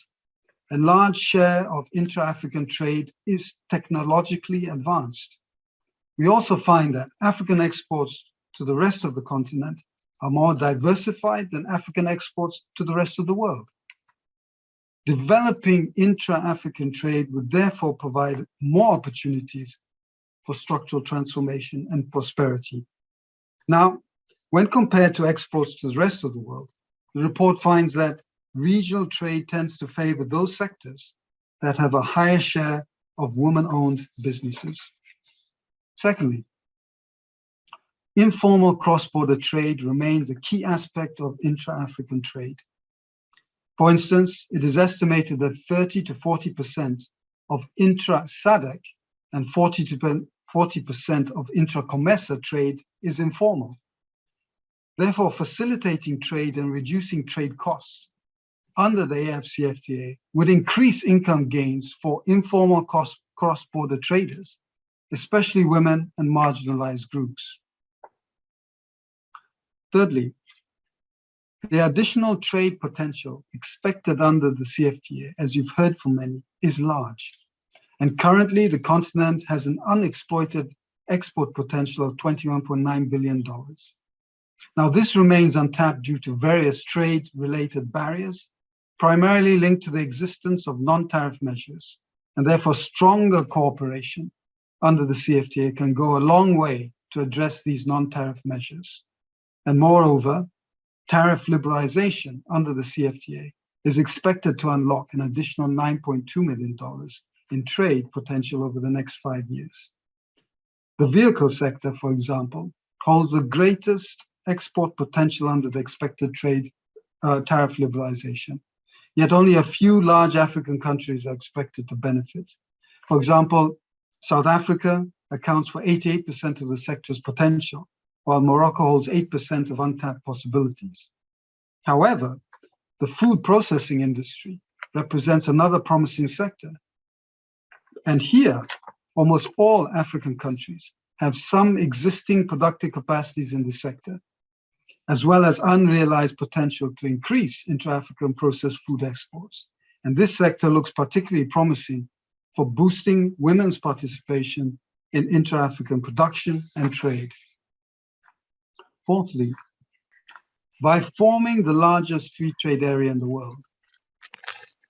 a large share of intra-African trade is technologically advanced. We also find that African exports to the rest of the continent are more diversified than African exports to the rest of the world. Developing intra-African trade would therefore provide more opportunities for structural transformation and prosperity. Now, when compared to exports to the rest of the world, the report finds that regional trade tends to favor those sectors that have a higher share of women-owned businesses. Secondly, informal cross-border trade remains a key aspect of intra-African trade. For instance, it is estimated that 30 to 40% of intra-SADC and 40 to 40% of intra-COMESA trade is informal. Therefore, facilitating trade and reducing trade costs under the AfCFTA would increase income gains for informal cross-border traders, especially women and marginalized groups. Thirdly, the additional trade potential expected under the CFTA, as you've heard from many, is large. And currently, the continent has an unexploited export potential of $21.9 billion. Now, this remains untapped due to various trade-related barriers, primarily linked to the existence of non-tariff measures, and therefore stronger cooperation under the CFTA can go a long way to address these non-tariff measures. And moreover, Tariff liberalization under the CFTA is expected to unlock an additional $9.2 million in trade potential over the next 5 years. The vehicle sector, for example, holds the greatest export potential under the expected trade tariff liberalization. Yet only a few large African countries are expected to benefit. For example, South Africa accounts for 88% of the sector's potential, while Morocco holds 8% of untapped possibilities. However, the food processing industry represents another promising sector. And here, almost all African countries have some existing productive capacities in the sector, as well as unrealized potential to increase intra-African processed food exports. And this sector looks particularly promising for boosting women's participation in intra-African production and trade. Fourthly, by forming the largest free trade area in the world,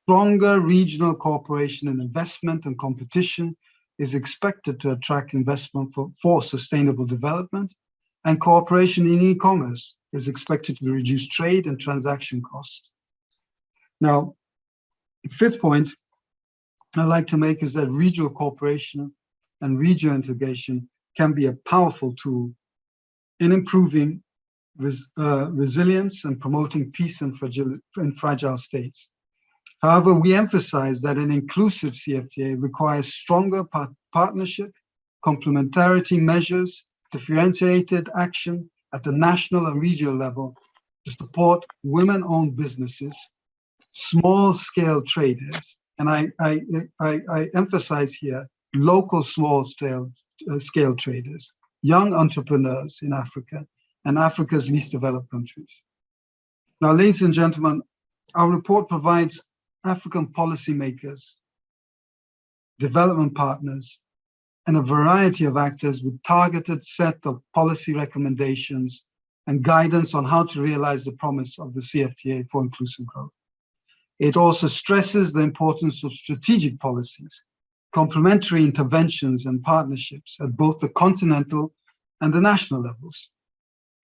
stronger regional cooperation and investment and competition is expected to attract investment for sustainable development, and cooperation in e-commerce is expected to reduce trade and transaction costs. Now, the fifth point I'd like to make is that regional cooperation and regional integration can be a powerful tool in improving resilience and promoting peace in fragile states. However, we emphasize that an inclusive CFTA requires stronger partnership, complementarity measures, differentiated action at the national and regional level to support women-owned businesses, small-scale traders, and I emphasize here local small-scale traders, young entrepreneurs in Africa, and Africa's least developed countries. Now, ladies and gentlemen, our report provides African policymakers, development partners, and a variety of actors with targeted set of policy recommendations and guidance on how to realize the promise of the CFTA for inclusive growth. It also stresses the importance of strategic policies, complementary interventions and partnerships at both the continental and the national levels.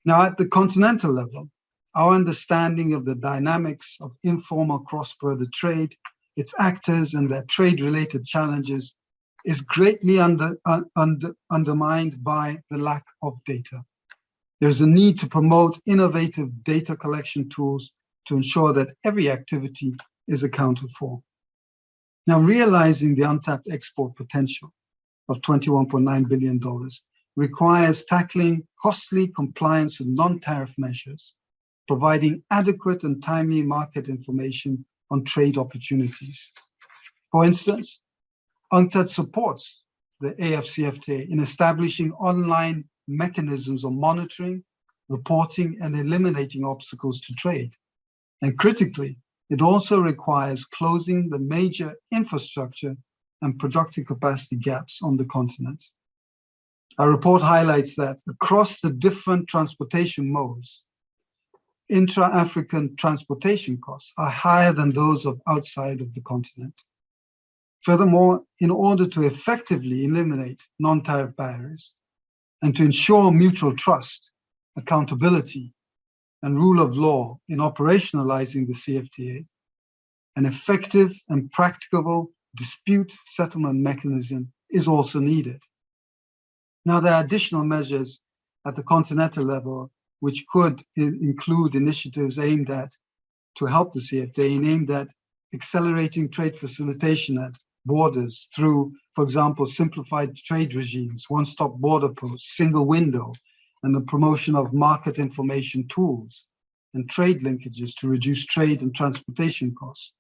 Now, at the continental level, our understanding of the dynamics of informal cross-border trade, its actors and their trade-related challenges is greatly undermined by the lack of data. There's a need to promote innovative data collection tools to ensure that every activity is accounted for. Now, realizing the untapped export potential of $21.9 billion requires tackling costly compliance with non-tariff measures, providing adequate and timely market information on trade opportunities. For instance, UNCTAD supports the AfCFTA in establishing online mechanisms of monitoring, reporting, and eliminating obstacles to trade. And critically, it also requires closing the major infrastructure and productive capacity gaps on the continent. Our report highlights that across the different transportation modes, intra-African transportation costs are higher than those of outside of the continent. Furthermore, in order to effectively eliminate non-tariff barriers and to ensure mutual trust, accountability, and rule of law in operationalizing the CFTA, an effective and practicable dispute settlement mechanism is also needed. Now, there are additional measures at the continental level which could include initiatives aimed at to help the CFTA and aimed at accelerating trade facilitation at borders through, for example, simplified trade regimes, one-stop border posts, single window, and the promotion of market information tools and trade linkages to reduce trade and transportation costs.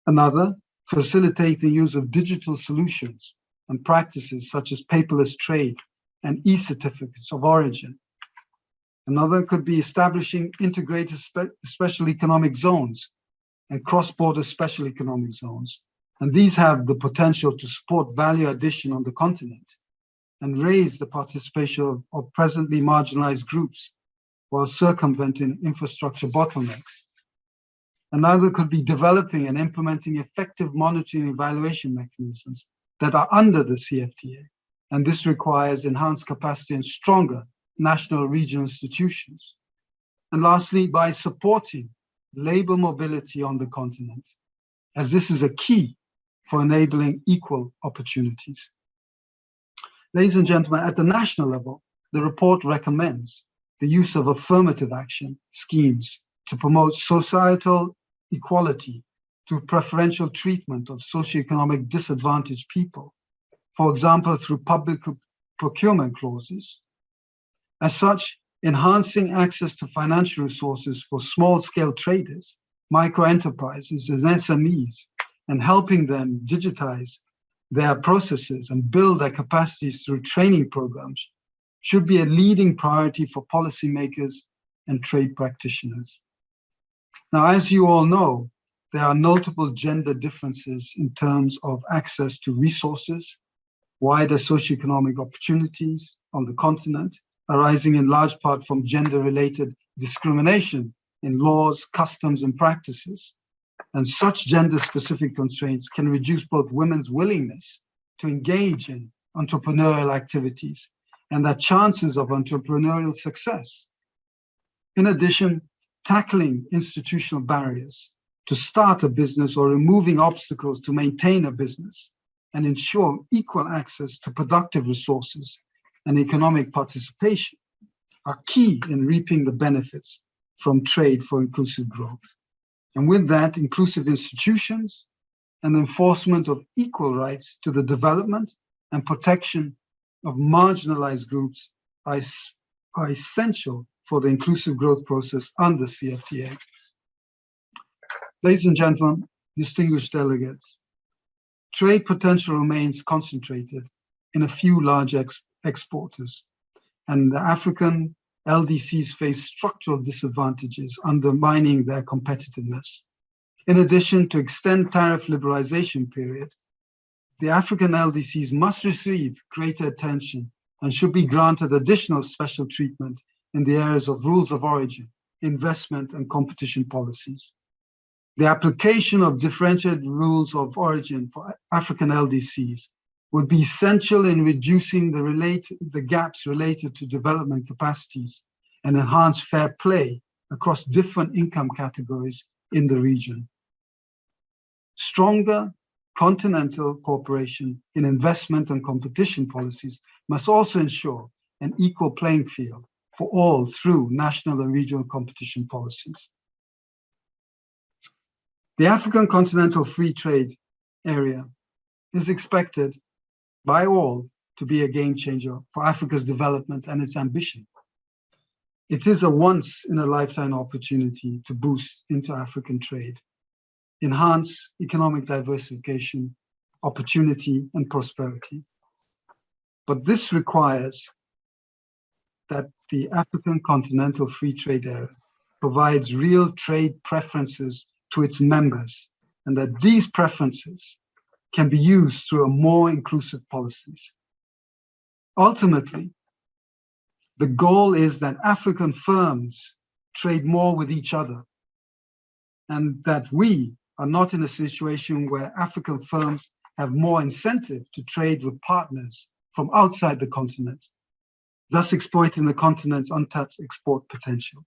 Another, facilitate the use of digital solutions and practices such as paperless trade and e-certificates of origin. Another could be establishing integrated special economic zones and cross-border special economic zones. And these have the potential to support value addition on the continent and raise the participation of presently marginalized groups while circumventing infrastructure bottlenecks. Another could be developing and implementing effective monitoring and evaluation mechanisms that are under the CFTA. And this requires enhanced capacity and stronger national regional institutions. And lastly, by supporting labor mobility on the continent, as this is a key for enabling equal opportunities. Ladies and gentlemen, at the national level, the report recommends the use of affirmative action schemes to promote societal equality through preferential treatment of socioeconomic disadvantaged people, for example, through public procurement clauses. As such, enhancing access to financial resources for small-scale traders, micro-enterprises, and SMEs, and helping them digitize their processes and build their capacities through training programs should be a leading priority for policymakers and trade practitioners. Now, as you all know, there are notable gender differences in terms of access to resources, wider socioeconomic opportunities on the continent, arising in large part from gender-related discrimination in laws, customs, and practices. And such gender-specific constraints can reduce both women's willingness to engage in entrepreneurial activities and their chances of entrepreneurial success. In addition, tackling institutional barriers to start a business or removing obstacles to maintain a business and ensure equal access to productive resources and economic participation are key in reaping the benefits from trade for inclusive growth. And with that, inclusive institutions and enforcement of equal rights to the development and protection of marginalized groups are essential for the inclusive growth process under CFTA. Ladies and gentlemen, distinguished delegates, trade potential remains concentrated in a few large exporters, and the African LDCs face structural disadvantages, undermining their competitiveness. In addition, to extend tariff liberalization period, the African LDCs must receive greater attention and should be granted additional special treatment in the areas of rules of origin, investment, and competition policies. The application of differentiated rules of origin for African LDCs would be essential in reducing the gaps related to development capacities and enhance fair play across different income categories in the region. Stronger continental cooperation in investment and competition policies must also ensure an equal playing field for all through national and regional competition policies. The African Continental Free Trade Area is expected by all to be a game changer for Africa's development and its ambition. It is a once-in-a-lifetime opportunity to boost inter-African trade, enhance economic diversification, opportunity, and prosperity. But this requires that the African Continental Free Trade Area provides real trade preferences to its members, and that these preferences can be used through a more inclusive policies. Ultimately, the goal is that African firms trade more with each other, and that we are not in a situation where African firms have more incentive to trade with partners from outside the continent, thus exploiting the continent's untapped export potential,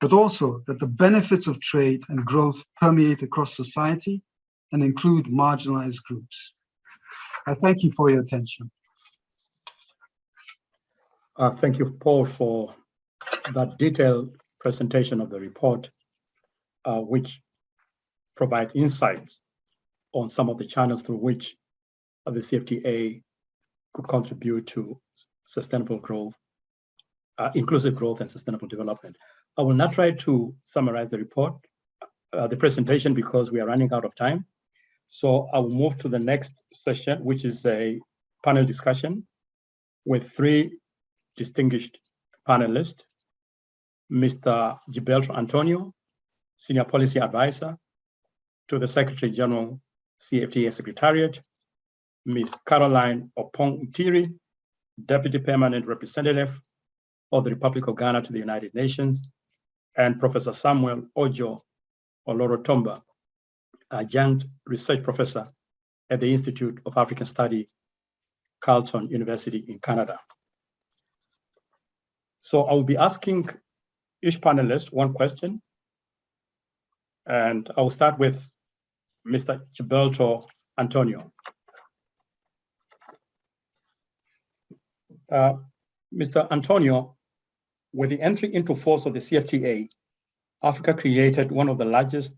but also that the benefits of trade and growth permeate across society and include marginalized groups. I thank you for your attention. Thank you, Paul, for that detailed presentation of the report, which provides insights on some of the channels through which the CFTA could contribute to sustainable growth, inclusive growth and sustainable development. I will not try to summarize the report, the presentation, because we are running out of time. So I will move to the next session, which is a panel discussion with three distinguished panelists: Mr. Gilberto Antonio, Senior Policy Advisor to the Secretary General, CFTA Secretariat; Ms. Caroline Opong-Utiri, Deputy Permanent Representative of the Republic of Ghana to the United Nations; and Professor Samuel Ojo Olorotomba, Adjunct Research Professor at the Institute of African Study, Carleton University in Canada. So I will be asking each panelist one question. And I'll start with Mr. Gilberto Antonio. Mr. Antonio, with the entry into force of the CFTA, Africa created one of the largest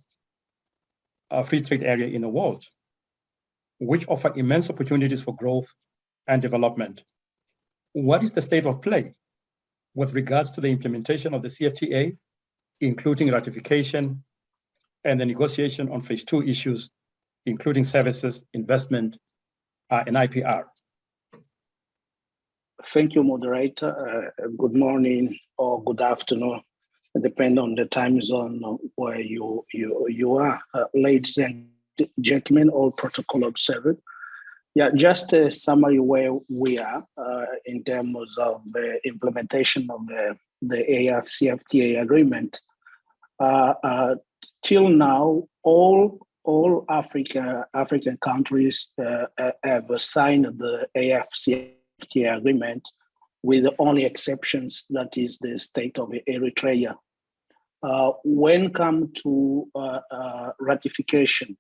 free trade area in the world, which offer immense opportunities for growth and development. What is the state of play with regards to the implementation of the CFTA, including ratification and the negotiation on phase 2 issues, including services, investment, and IPR? Thank you, moderator. Good morning or good afternoon, depending on the time zone where you are. Ladies and gentlemen, all protocol observed. Yeah, just a summary where we are in terms of the implementation of the AfCFTA agreement. Till now, all African countries have signed the AfCFTA agreement, with the only exceptions, that is the state of Eritrea. When it comes to ratification,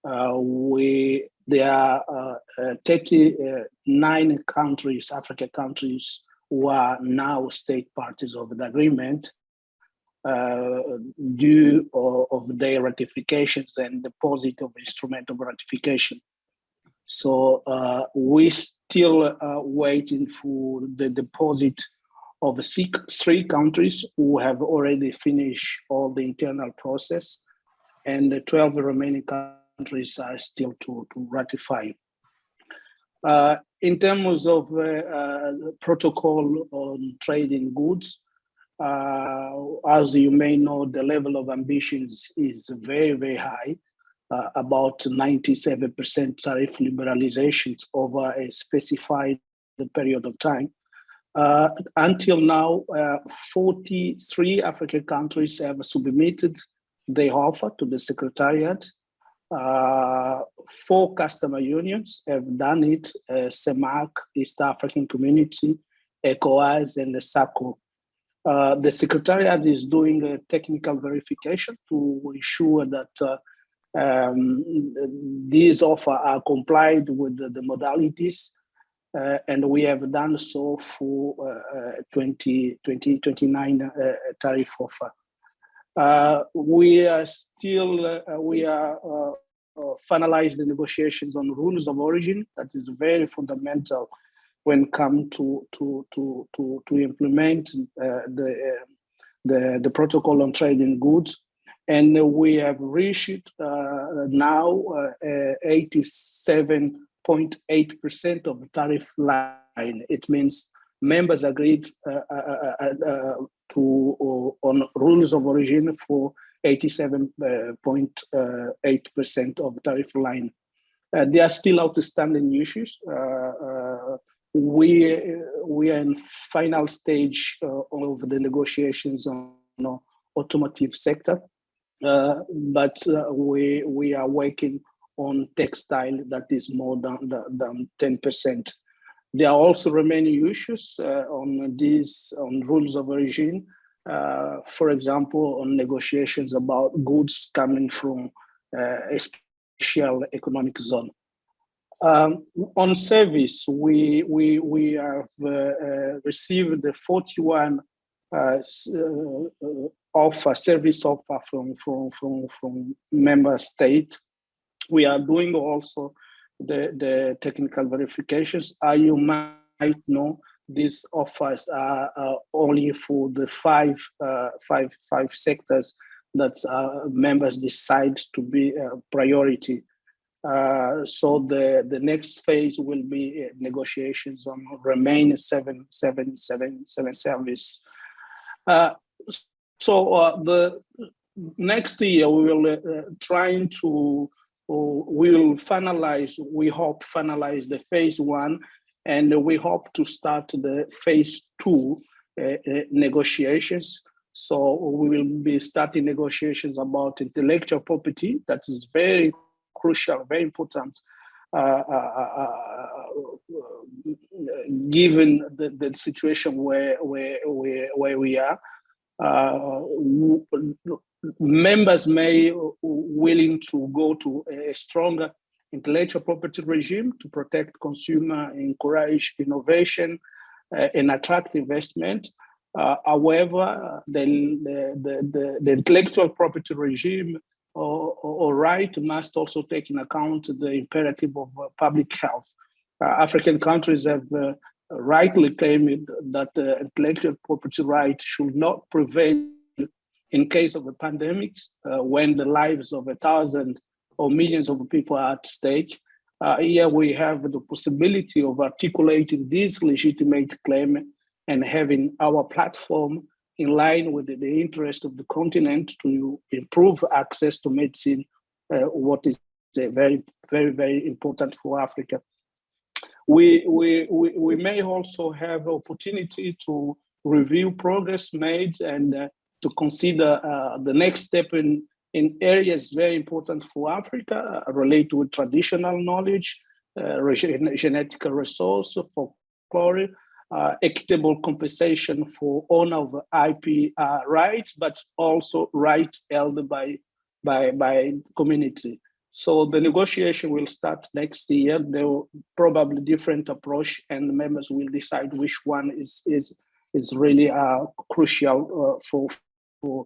there are 39 countries, African countries, who are now state parties of the agreement due of their ratifications and deposit of instrument of ratification. So we still waiting for the deposit of 3 countries who have already finished all the internal process, and the 12 remaining countries are still to ratify. In terms of protocol on trade in goods, as you may know, the level of ambitions is very, very high, about 97% tariff liberalizations over a specified period of time. Until now, 43 African countries have submitted their offer to the Secretariat. 4 customer unions have done it, CEMAC, East African Community, ECOWAS, and the SACO. The Secretariat is doing a technical verification to ensure that these offers are complied with the modalities, and we have done so for 2029 tariff offer. We are finalizing the negotiations on rules of origin. That is very fundamental when it comes to implement the protocol on trade in goods. And we have reached now 87.8% of the tariff line. It means members agreed on rules of origin for 87.8% of the tariff line. There are still outstanding issues. We are in final stage of the negotiations on automotive sector, but we are working on textile that is more than 10%. There are also remaining issues on rules of origin. For example, on negotiations about goods coming from a special economic zone. On service, we have received the 41 service offer from member state. We are doing also the technical verifications. You might know, these offers are only for the five sectors that members decide to be a priority. So the next phase will be negotiations on remaining seven service. The next year we will we hope finalize the phase 1, and we hope to start the phase 2 negotiations. So we will be starting negotiations about intellectual property. That is very crucial, very important, given the situation where we are. members may willing to go to a stronger intellectual property regime to protect consumer, encourage innovation, and attract investment. However, the intellectual property regime or right must also take into account the imperative of public health. African countries have rightly claimed that intellectual property rights should not prevail in case of a pandemic when the lives of 1,000 or millions of people are at stake. Here we have the possibility of articulating this legitimate claim and having our platform in line with the interest of the continent to improve access to medicine, what is very, very, very important for Africa. We may also have opportunity to review progress made and to consider the next step in areas very important for Africa, related with traditional knowledge, genetic resource, folklore, equitable compensation for owner of IP rights, but also rights held by community. So the negotiation will start next year. There will probably different approach, and the members will decide which one is really crucial to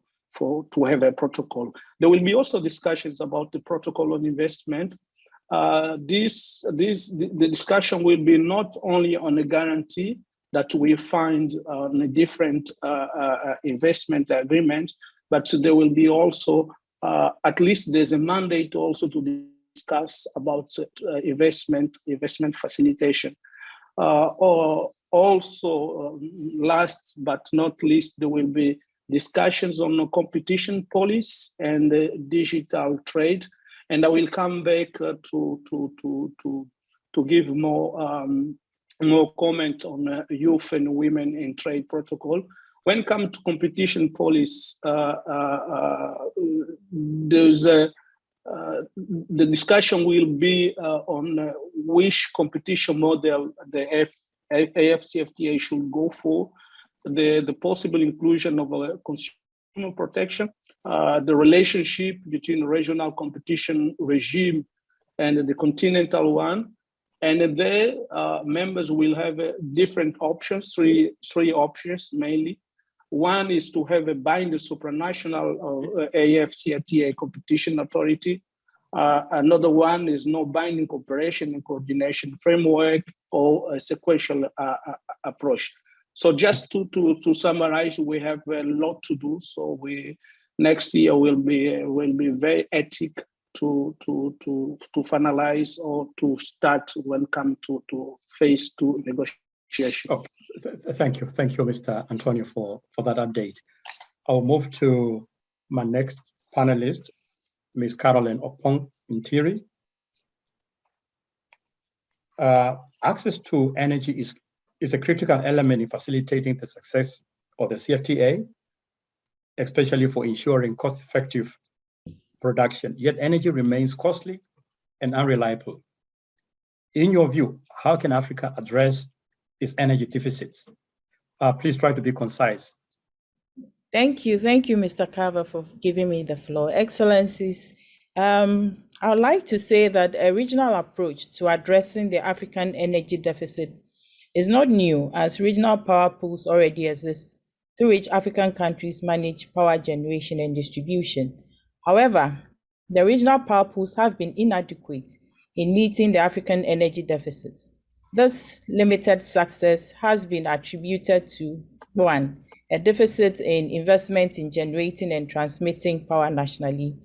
have a protocol. There will be also discussions about the protocol on investment. The discussion will be not only on a guarantee that we find on a different investment agreement, but there will be also at least there's a mandate also to discuss about investment facilitation. Also, last but not least, there will be discussions on competition policy and digital trade, and I will come back to give more comment on youth and women in trade protocol. When it comes to competition policy, the discussion will be on which competition model the AfCFTA should go for, the possible inclusion of consumer protection, the relationship between regional competition regime and the continental one. And there, members will have different options, three options mainly. One is to have a binding supranational AfCFTA competition authority. Another one is no binding cooperation and coordination framework or a sequential approach. So just to summarize, we have a lot to do. So next year will be very ethic to finalize or to start when it comes to phase 2 negotiation. Oh, thank you, Mr. Antonio, for that update. I'll move to my next panelist, Ms. Caroline Opong Ntiri. Access to energy is a critical element in facilitating the success of the CFTA, especially for ensuring cost-effective production. Yet energy remains costly and unreliable. In your view, how can Africa address its energy deficits? Please try to be concise. Thank you, Mr. Carver, for giving me the floor. Excellencies, I would like to say that a regional approach to addressing the African energy deficit is not new, as regional power pools already exist through which African countries manage power generation and distribution. However, the regional power pools have been inadequate in meeting the African energy deficit. This limited success has been attributed to, 1, a deficit in investment in generating and transmitting power nationally,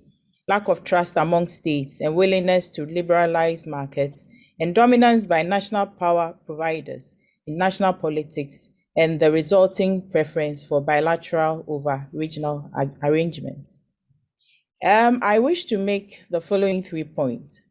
lack of trust among states and willingness to liberalize markets, and dominance by national power providers in national politics, and the resulting preference for bilateral over regional arrangements. I wish to make the following 3 points.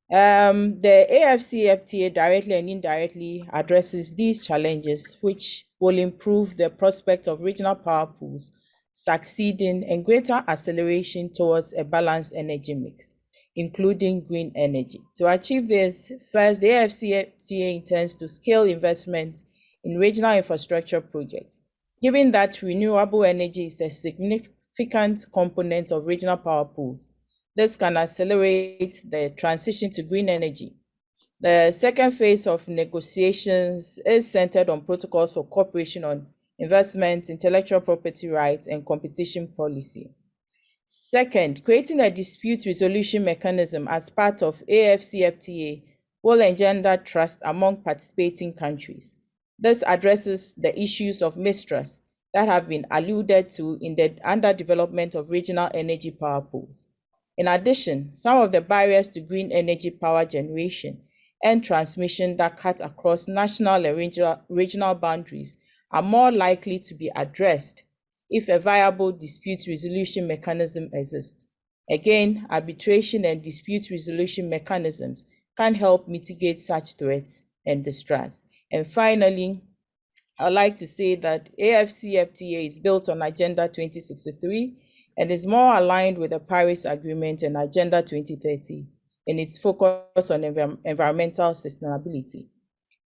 The AfCFTA directly and indirectly addresses these challenges, which will improve the prospect of regional power pools succeeding and greater acceleration towards a balanced energy mix, including green energy. To achieve this, first, the AfCFTA intends to scale investment in regional infrastructure projects, given that renewable energy is a significant component of regional power pools. This can accelerate the transition to green energy. The second phase of negotiations is centered on protocols for cooperation on investment, intellectual property rights, and competition policy. Second, creating a dispute resolution mechanism as part of AfCFTA will engender trust among participating countries. This addresses the issues of mistrust that have been alluded to in the underdevelopment of regional energy power pools. In addition, some of the barriers to green energy power generation and transmission that cut across national and regional boundaries are more likely to be addressed if a viable dispute resolution mechanism exists. Again, arbitration and dispute resolution mechanisms can help mitigate such threats and distrust. And finally, I'd like to say that AfCFTA is built on Agenda 2063 and is more aligned with the Paris Agreement and Agenda 2030 in its focus on environmental sustainability.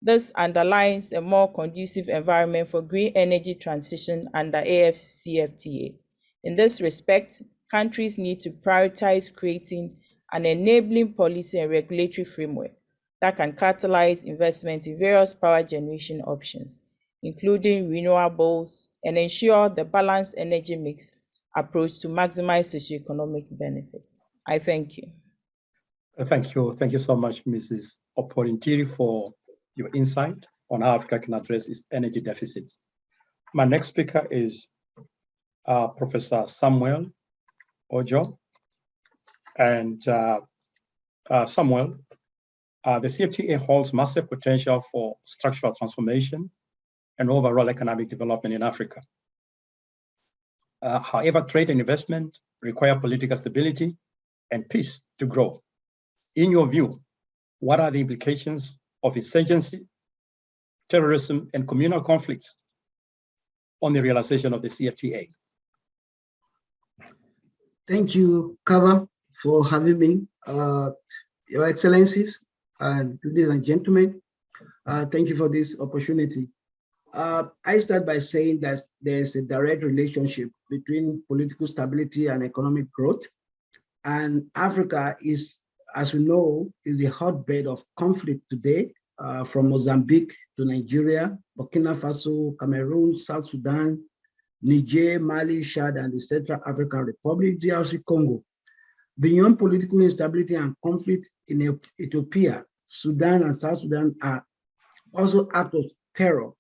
This underlines a more conducive environment for green energy transition under AfCFTA. In this respect, countries need to prioritize creating an enabling policy and regulatory framework that can catalyze investment in various power generation options, including renewables, and ensure the balanced energy mix approach to maximize socioeconomic benefits. I thank you. Thank you. Thank you so much, Mrs. Oporintiri, for your insight on how Africa can address its energy deficits. My next speaker is Professor Samuel Ojo. And Samuel, the CFTA holds massive potential for structural transformation and overall economic development in Africa. However, trade and investment require political stability and peace to grow. In your view, what are the implications of insurgency, terrorism, and communal conflicts on the realization of the CFTA? Thank you, Kava, for having me. Your Excellencies, ladies and gentlemen, thank you for this opportunity. I start by saying that there's a direct relationship between political stability and economic growth. And Africa is, as we know, is a hotbed of conflict today, from Mozambique to Nigeria, Burkina Faso, Cameroon, South Sudan, Niger, Mali, Chad, and the Central African Republic, DRC Congo. Beyond political instability and conflict in Ethiopia, Sudan, and South Sudan are also acts of terror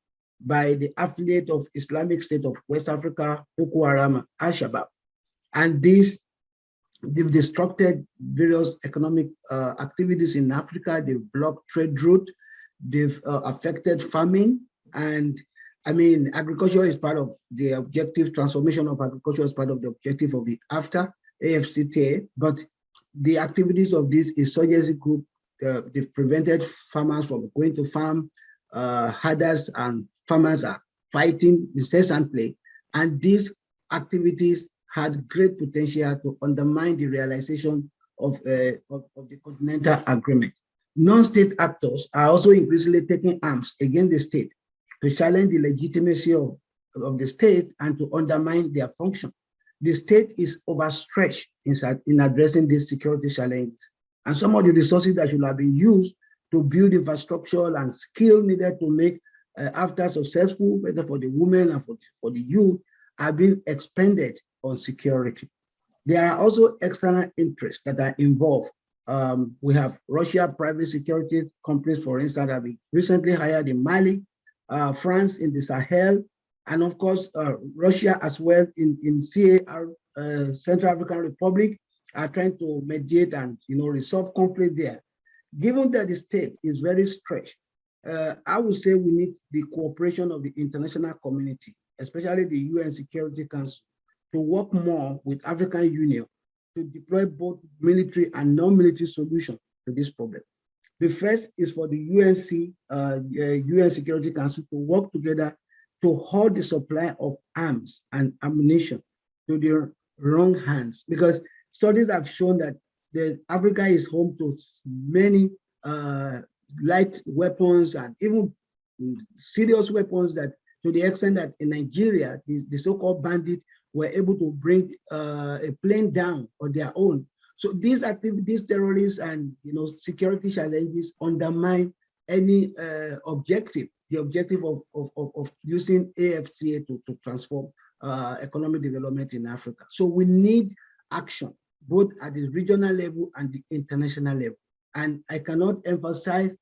by the affiliate of Islamic State of West Africa, Boko Haram, Al-Shabaab. And they've disrupted various economic activities in Africa. They've blocked trade routes. They've affected farming. And I mean, agriculture is part of the objective, transformation of agriculture is part of the objective of the AfCFTA, but the activities of this insurgency group, they've prevented farmers from going to farm. Herders and farmers are fighting incessantly, and these activities had great potential to undermine the realization of the Continental Agreement. Non-state actors are also increasingly taking arms against the state to challenge the legitimacy of the state and to undermine their function. The state is overstretched in addressing these security challenges, and some of the resources that should have been used to build infrastructure and skill needed to make after successful, whether for the women and for the youth, are being expended on security. There are also external interests that are involved. We have Russia private security companies, for instance, that we recently hired in Mali, France in the Sahel, and of course, Russia as well in CAR, Central African Republic, are trying to mediate and resolve conflict there. Given that the state is very stretched, I would say we need the cooperation of the international community, especially the UN Security Council, to work more with African Union to deploy both military and non-military solutions to this problem. The first is for the UN Security Council to work together to hold the supply of arms and ammunition to the wrong hands, because studies have shown that Africa is home to many light weapons and even serious weapons that to the extent that in Nigeria, the so-called bandits were able to bring a plane down on their own. So these activities, terrorists and security challenges undermine any objective, the objective of using AfCFTA to transform economic development in Africa. So we need action, both at the regional level and the international level. And I cannot emphasize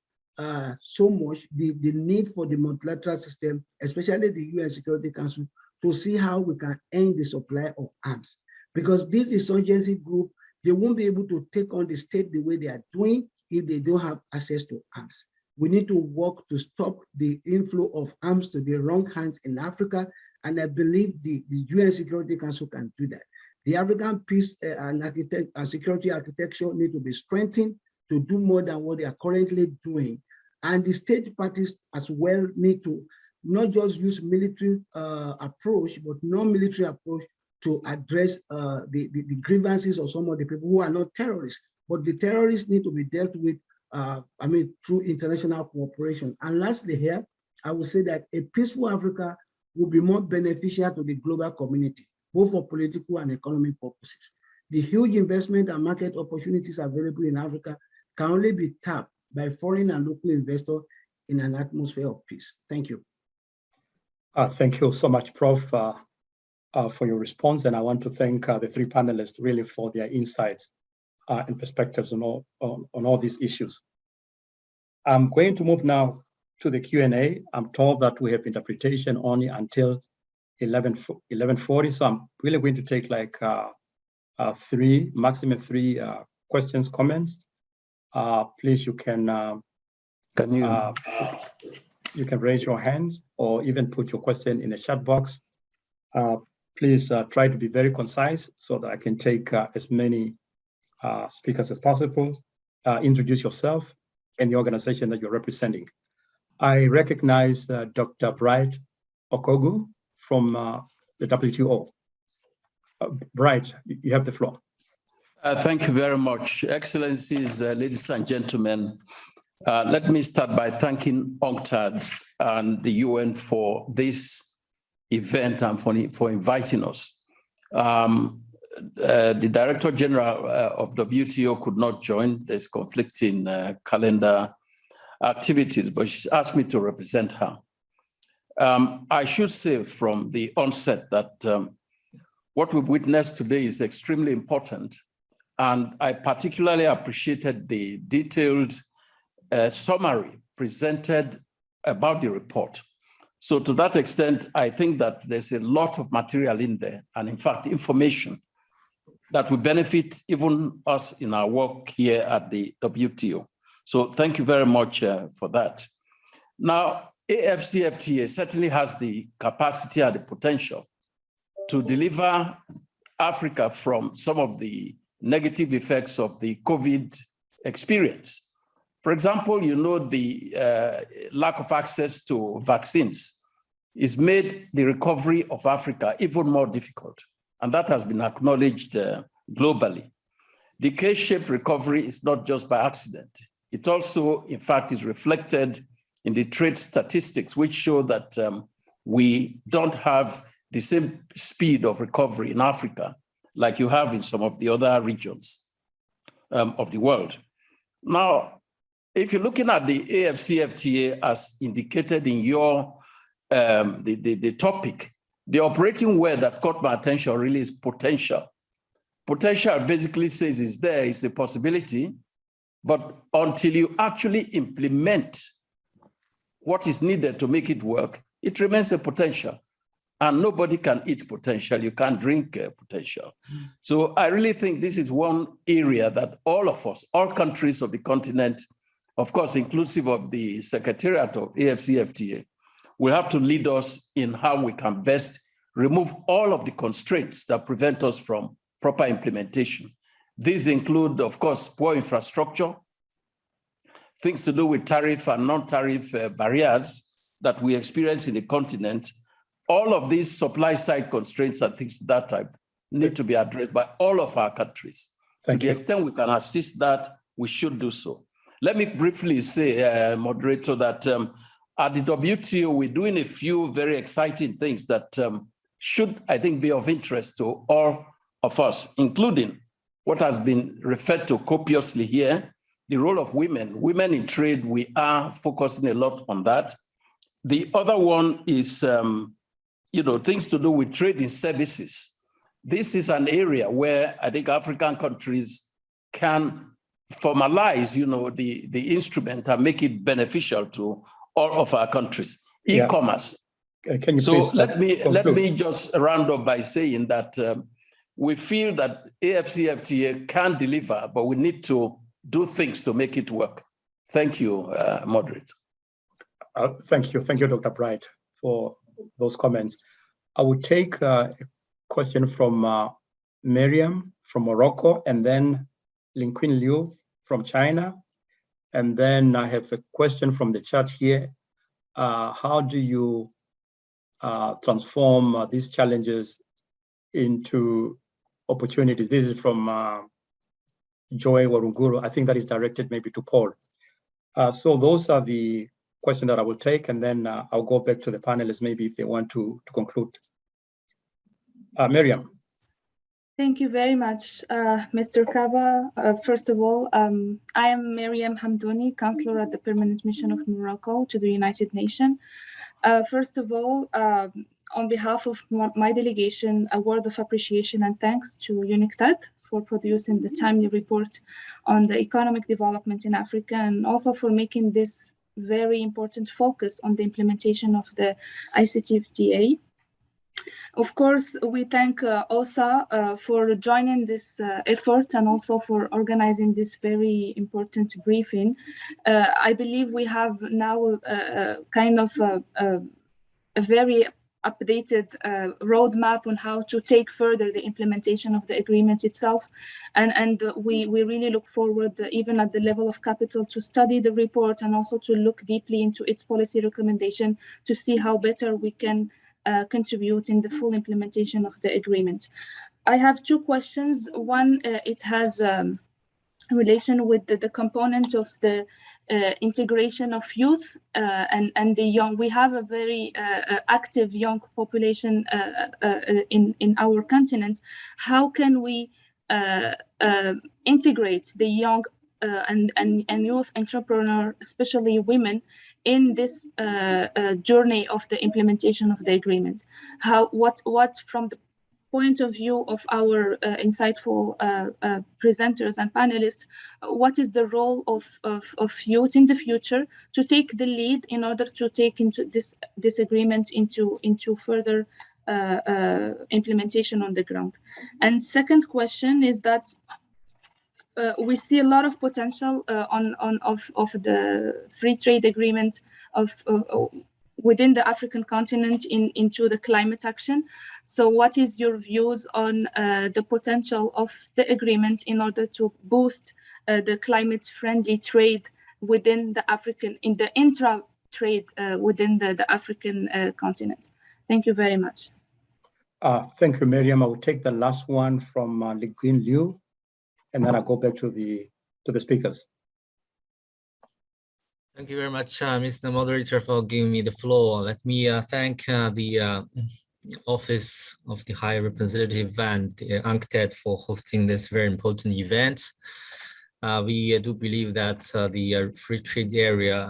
so much the need for the multilateral system, especially the UN Security Council, to see how we can end the supply of arms. Because this insurgency group, they won't be able to take on the state the way they are doing if they don't have access to arms. We need to work to stop the inflow of arms to the wrong hands in Africa, and I believe the UN Security Council can do that. The African peace and security architecture need to be strengthened to do more than what they are currently doing. And the state parties as well need to not just use military approach, but non-military approach to address the grievances of some of the people who are not terrorists. But the terrorists need to be dealt with, through international cooperation. And lastly here, I would say that a peaceful Africa will be more beneficial to the global community, both for political and economic purposes. The huge investment and market opportunities available in Africa can only be tapped by foreign and local investors in an atmosphere of peace. Thank you. Thank you so much, Prof, for your response. And I want to thank the three panelists really for their insights and perspectives on all these issues. I'm going to move now to the Q&A. I'm told that we have interpretation only until 11:40. So I'm really going to take like maximum three questions, comments. Please, you can you can raise your hands or even put your question in the chat box. Please try to be very concise so that I can take as many speakers as possible. Introduce yourself and the organization that you're representing. I recognize Dr. Bright Okogu from the WTO. Bright, you have the floor. Thank you very much. Excellencies, ladies and gentlemen, let me start by thanking UNCTAD and the UN for this event and for inviting us. The Director General of WTO could not join. There's conflicting calendar activities, but she's asked me to represent her. I should say from the onset that what we've witnessed today is extremely important. And I particularly appreciated the detailed summary presented about the report. So to that extent, I think that there's a lot of material in there, and in fact, information that will benefit even us in our work here at the WTO. So thank you very much for that. Now, AfCFTA certainly has the capacity and the potential to deliver Africa from some of the negative effects of the COVID experience. For example, the lack of access to vaccines has made the recovery of Africa even more difficult. And that has been acknowledged globally. The K-shaped recovery is not just by accident. It also, in fact, is reflected in the trade statistics, which show that we don't have the same speed of recovery in Africa like you have in some of the other regions of the world. Now, if you're looking at the AfCFTA as indicated in your the topic, the operating word that caught my attention really is potential. Potential basically says it's a possibility, but until you actually implement what is needed to make it work, it remains a potential. And nobody can eat potential. You can't drink potential. So I really think this is one area that all of us, all countries of the continent, of course, inclusive of the Secretariat of AfCFTA, will have to lead us in how we can best remove all of the constraints that prevent us from proper implementation. These include, of course, poor infrastructure, things to do with tariff and non-tariff barriers that we experience in the continent. All of these supply side constraints and things of that type need to be addressed by all of our countries. To the extent we can assist that, we should do so. Let me briefly say, moderator, that at the WTO, we're doing a few very exciting things that should, I think, be of interest to all of us, including what has been referred to copiously here, the role of women. Women in trade, we are focusing a lot on that. The other one is, things to do with trade in services. This is an area where I think African countries can formalize, the instrument and make it beneficial to all of our countries. E-commerce. Can you so please let me just round up by saying that we feel that AfCFTA can deliver, but we need to do things to make it work. Thank you, Moderator. Thank you, Dr. Bright, for those comments. I would take a question from Miriam from Morocco, and then Linquin Liu from China. And then I have a question from the chat here. How do you transform these challenges into opportunities? This is from Joy Warunguru. I think that is directed maybe to Paul. So those are the questions that I will take, and then I'll go back to the panelists maybe if they want to conclude. Miriam. Thank you very much, Mr. Kava. First of all, I am Miriam Hamdouni, counselor at the Permanent Mission of Morocco to the United Nations. First of all, on behalf of my delegation, a word of appreciation and thanks to UNCTAD for producing the timely report on the economic development in Africa, and also for making this very important focus on the implementation of the AfCFTA. Of course, we thank OSAA for joining this effort and also for organizing this very important briefing. I believe we have now kind of a very updated roadmap on how to take further the implementation of the agreement itself. And we really look forward, even at the level of capital, to study the report and also to look deeply into its policy recommendation to see how better we can contribute in the full implementation of the agreement. I have two questions. One, it has relation with the component of the integration of youth and the young. We have a very active young population in our continent. How can we integrate the young and youth entrepreneur, especially women, in this journey of the implementation of the agreement? What from the point of view of our insightful presenters and panelists, what is the role of youth in the future to take the lead in order to take into this agreement into further implementation on the ground? And second question is that we see a lot of potential of the free trade agreement within the African continent into the climate action. So what is your views on the potential of the agreement in order to boost the climate-friendly trade within the African, in the intra-trade within the African continent? Thank you very much. Thank you, Miriam. I will take the last one from Linquin Liu, and then I'll go back to the speakers. Thank you very much, Mr. Moderator, for giving me the floor. Let me thank the Office of the High Representative and UNCTAD for hosting this very important event. We do believe that the free trade area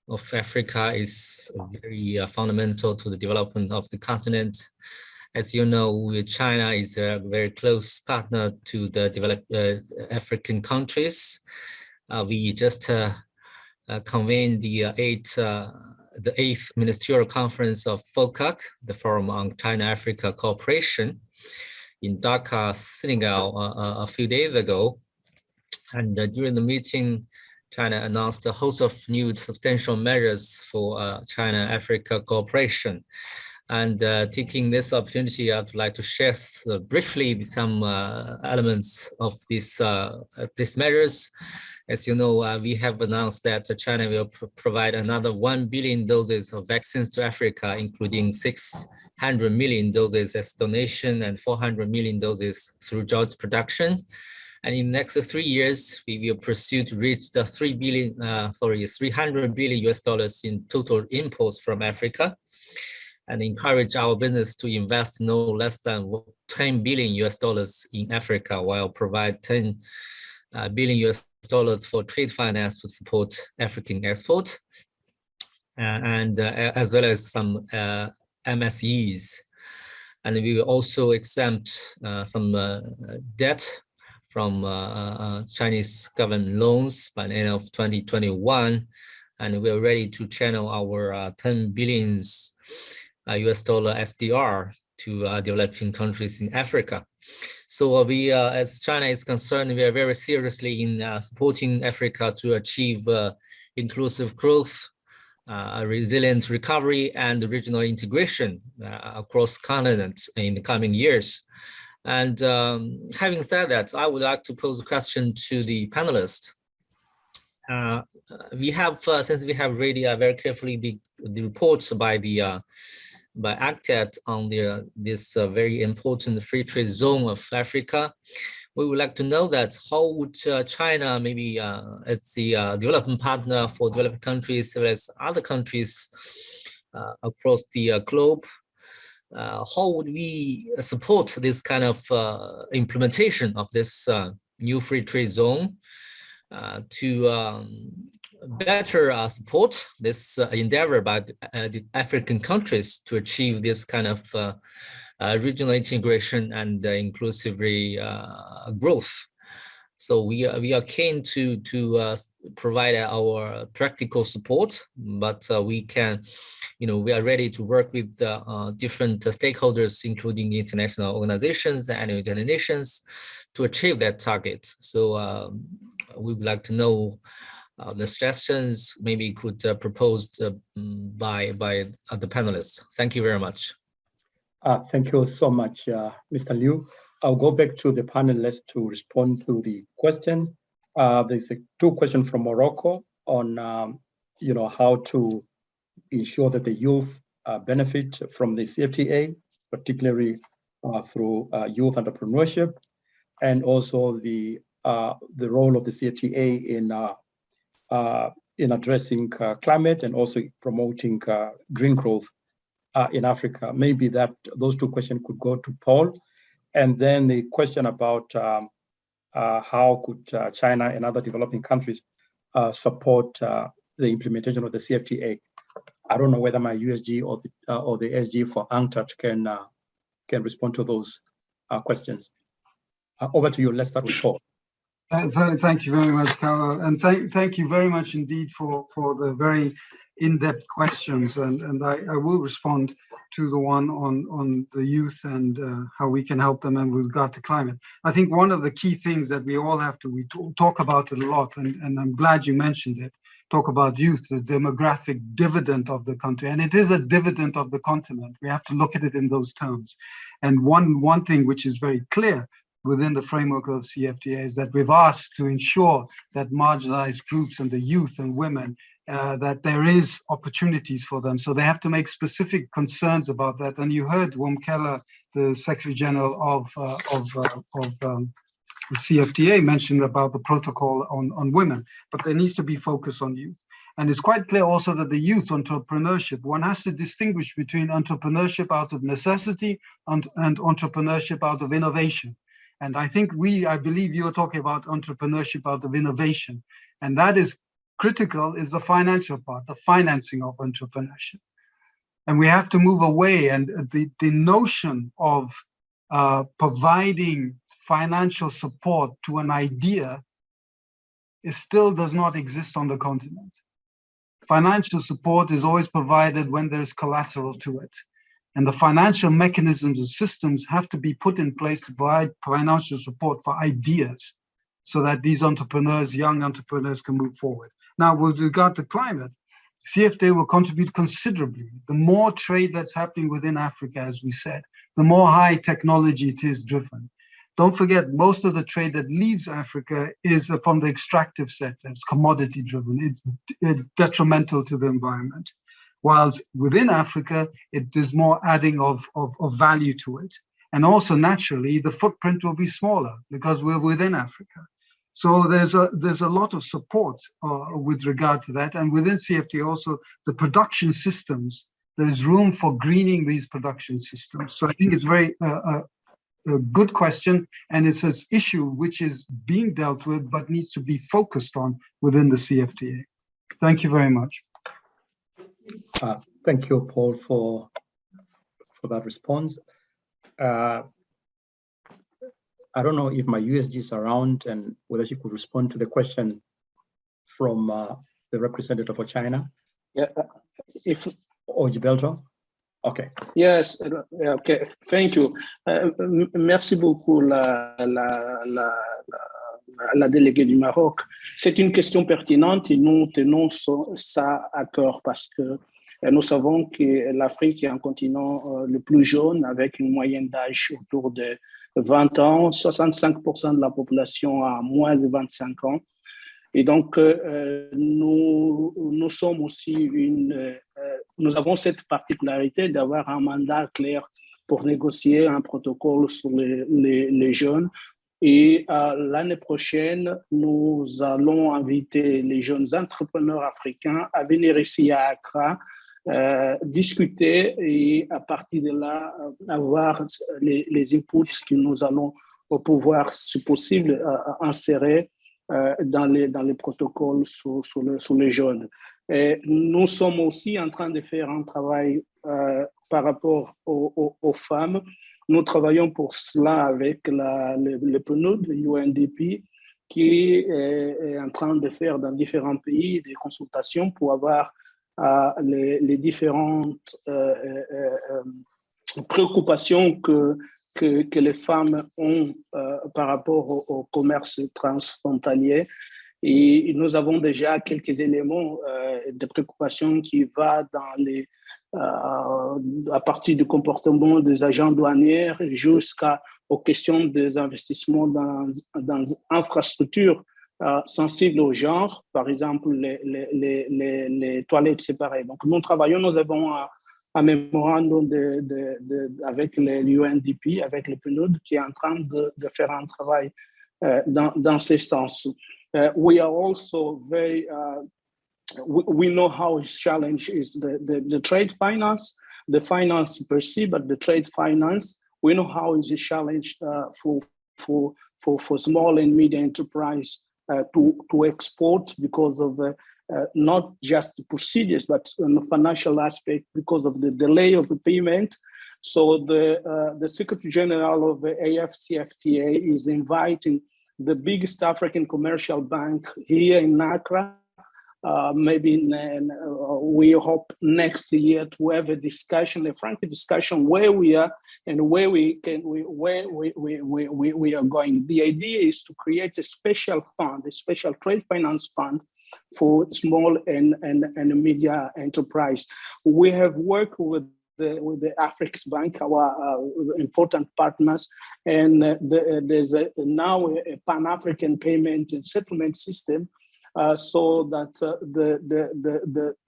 of Africa is very fundamental to the development of the continent. As you know, China is a very close partner to the developed African countries. We just convened the 8th Ministerial Conference of FOCAC, the Forum on China-Africa Cooperation, in Dhaka, Senegal, a few days ago. And during the meeting, China announced a host of new substantial measures for China-Africa cooperation. And taking this opportunity, I'd like to share briefly some elements of these measures. As you know, we have announced that China will provide another 1 billion doses of vaccines to Africa, including 600 million doses as donation and 400 million doses through joint production. And in the next 3 years, we will pursue to reach the 300 billion US dollars in total imports from Africa, and encourage our business to invest no less than 10 billion US dollars in Africa, while provide 10 billion US dollars for trade finance to support African export, as well as some MSEs. And we will also exempt some debt from Chinese government loans by the end of 2021. And we are ready to channel our 10 billion US dollar SDR to developing countries in Africa. So we, as China is concerned, we are very seriously in supporting Africa to achieve inclusive growth, resilient recovery, and regional integration across continents in the coming years. And having said that, I would like to pose a question to the panelists. We have, since we have read very carefully the reports by UNCTAD on this very important free trade zone of Africa, we would like to know that how would China, maybe as the development partner for developing countries, as well as other countries across the globe, how would we support this kind of implementation of this new free trade zone to better support this endeavor by the African countries to achieve this kind of regional integration and inclusive growth. So we are keen to provide our practical support, but we can, we are ready to work with different stakeholders, including international organizations and United Nations, to achieve that target. So we would like to know the suggestions maybe could proposed by the panelists. Thank you very much. Thank you so much, Mr. Liu. I'll go back to the panelists to respond to the question. There's two questions from Morocco on, how to ensure that the youth benefit from the CFTA, particularly through youth entrepreneurship, and also the role of the CFTA in addressing climate and also promoting green growth in Africa. Maybe those two questions could go to Paul. And then the question about how could China and other developing countries support the implementation of the CFTA. I don't know whether my USG or the SG for UNCTAD can respond to those questions. Over to you. Let's start with Paul. Thank you very much, Carlo, and thank you very much indeed for the very in-depth questions, and I will respond to the one on the youth and how we can help them and with regard to climate. I think one of the key things that we all have to, we talk about it a lot, and I'm glad you mentioned it, talk about youth, the demographic dividend of the country, and it is a dividend of the continent. We have to look at it in those terms. And one thing which is very clear within the framework of CFTA is that we've asked to ensure that marginalized groups and the youth and women, that there is opportunities for them. So they have to make specific concerns about that. And you heard Wamkela, the Secretary General of the CFTA, mention about the protocol on women, but there needs to be focus on youth. And it's quite clear also that the youth entrepreneurship, one has to distinguish between entrepreneurship out of necessity and entrepreneurship out of innovation. And I think I believe you're talking about entrepreneurship out of innovation. And that is critical, is the financial part, the financing of entrepreneurship. And we have to move away, and the notion of providing financial support to an idea still does not exist on the continent. Financial support is always provided when there is collateral to it. And the financial mechanisms and systems have to be put in place to provide financial support for ideas so that these entrepreneurs, young entrepreneurs, can move forward. Now, with regard to climate, CFTA will contribute considerably. The more trade that's happening within Africa, as we said, the more high technology it is driven. Don't forget, most of the trade that leaves Africa is from the extractive sector. It's commodity driven. It's detrimental to the environment. Whilst within Africa, it is more adding of value to it. And also naturally, the footprint will be smaller because we're within Africa. So there's a lot of support with regard to that. And within CFTA also, the production systems, there's room for greening these production systems. So I think it's very a good question, and it's an issue which is being dealt with but needs to be focused on within the CFTA. Thank you very much. Thank you, Paul, for that response. I don't know if my USG is around and whether she could respond to the question from the representative for China. Yeah, or Gilberto. Okay. Yes, okay, thank you. Merci beaucoup la déléguée du Maroc. C'est une question pertinente et nous tenons ça à cœur parce que nous savons que l'Afrique est un continent le plus jeune avec une moyenne d'âge autour de 20 ans. 65% de la population a moins de 25 ans. Et donc, nous sommes aussi nous avons cette particularité d'avoir un mandat clair pour négocier un protocole sur les jeunes. Et l'année prochaine, nous allons inviter les jeunes entrepreneurs africains à venir ici à Accra, discuter et à partir de là, avoir les inputs que nous allons pouvoir, si possible, insérer dans les protocoles sur les jeunes. Et nous sommes aussi en train de faire un travail par rapport aux femmes. Nous travaillons pour cela avec le PNUD, UNDP, qui est en train de faire dans différents pays des consultations pour avoir les différentes préoccupations que les femmes ont par rapport au commerce transfrontalier. Et nous avons déjà quelques éléments de préoccupation qui vont à partir du comportement des agents douaniers jusqu'aux questions des investissements dans infrastructures sensibles au genre, par exemple les toilettes séparées. Donc nous avons un mémorandum avec l'UNDP, avec le PNUD, qui est en train de faire un travail dans ce sens. We are also very, we know how his challenge is the trade finance, the finance per se, but the trade finance, we know how is a challenge for small and medium enterprise to export because of not just the procedures, but on the financial aspect because of the delay of the payment. So the Secretary General of the AfCFTA is inviting the biggest African commercial bank here in Accra. Maybe we hope next year to have a discussion, a frank discussion where we are and where we are going. The idea is to create a special fund, a special trade finance fund for small and medium enterprise. We have worked with the Afrix Bank, our important partners, and there's now a Pan-African payment and settlement system, so that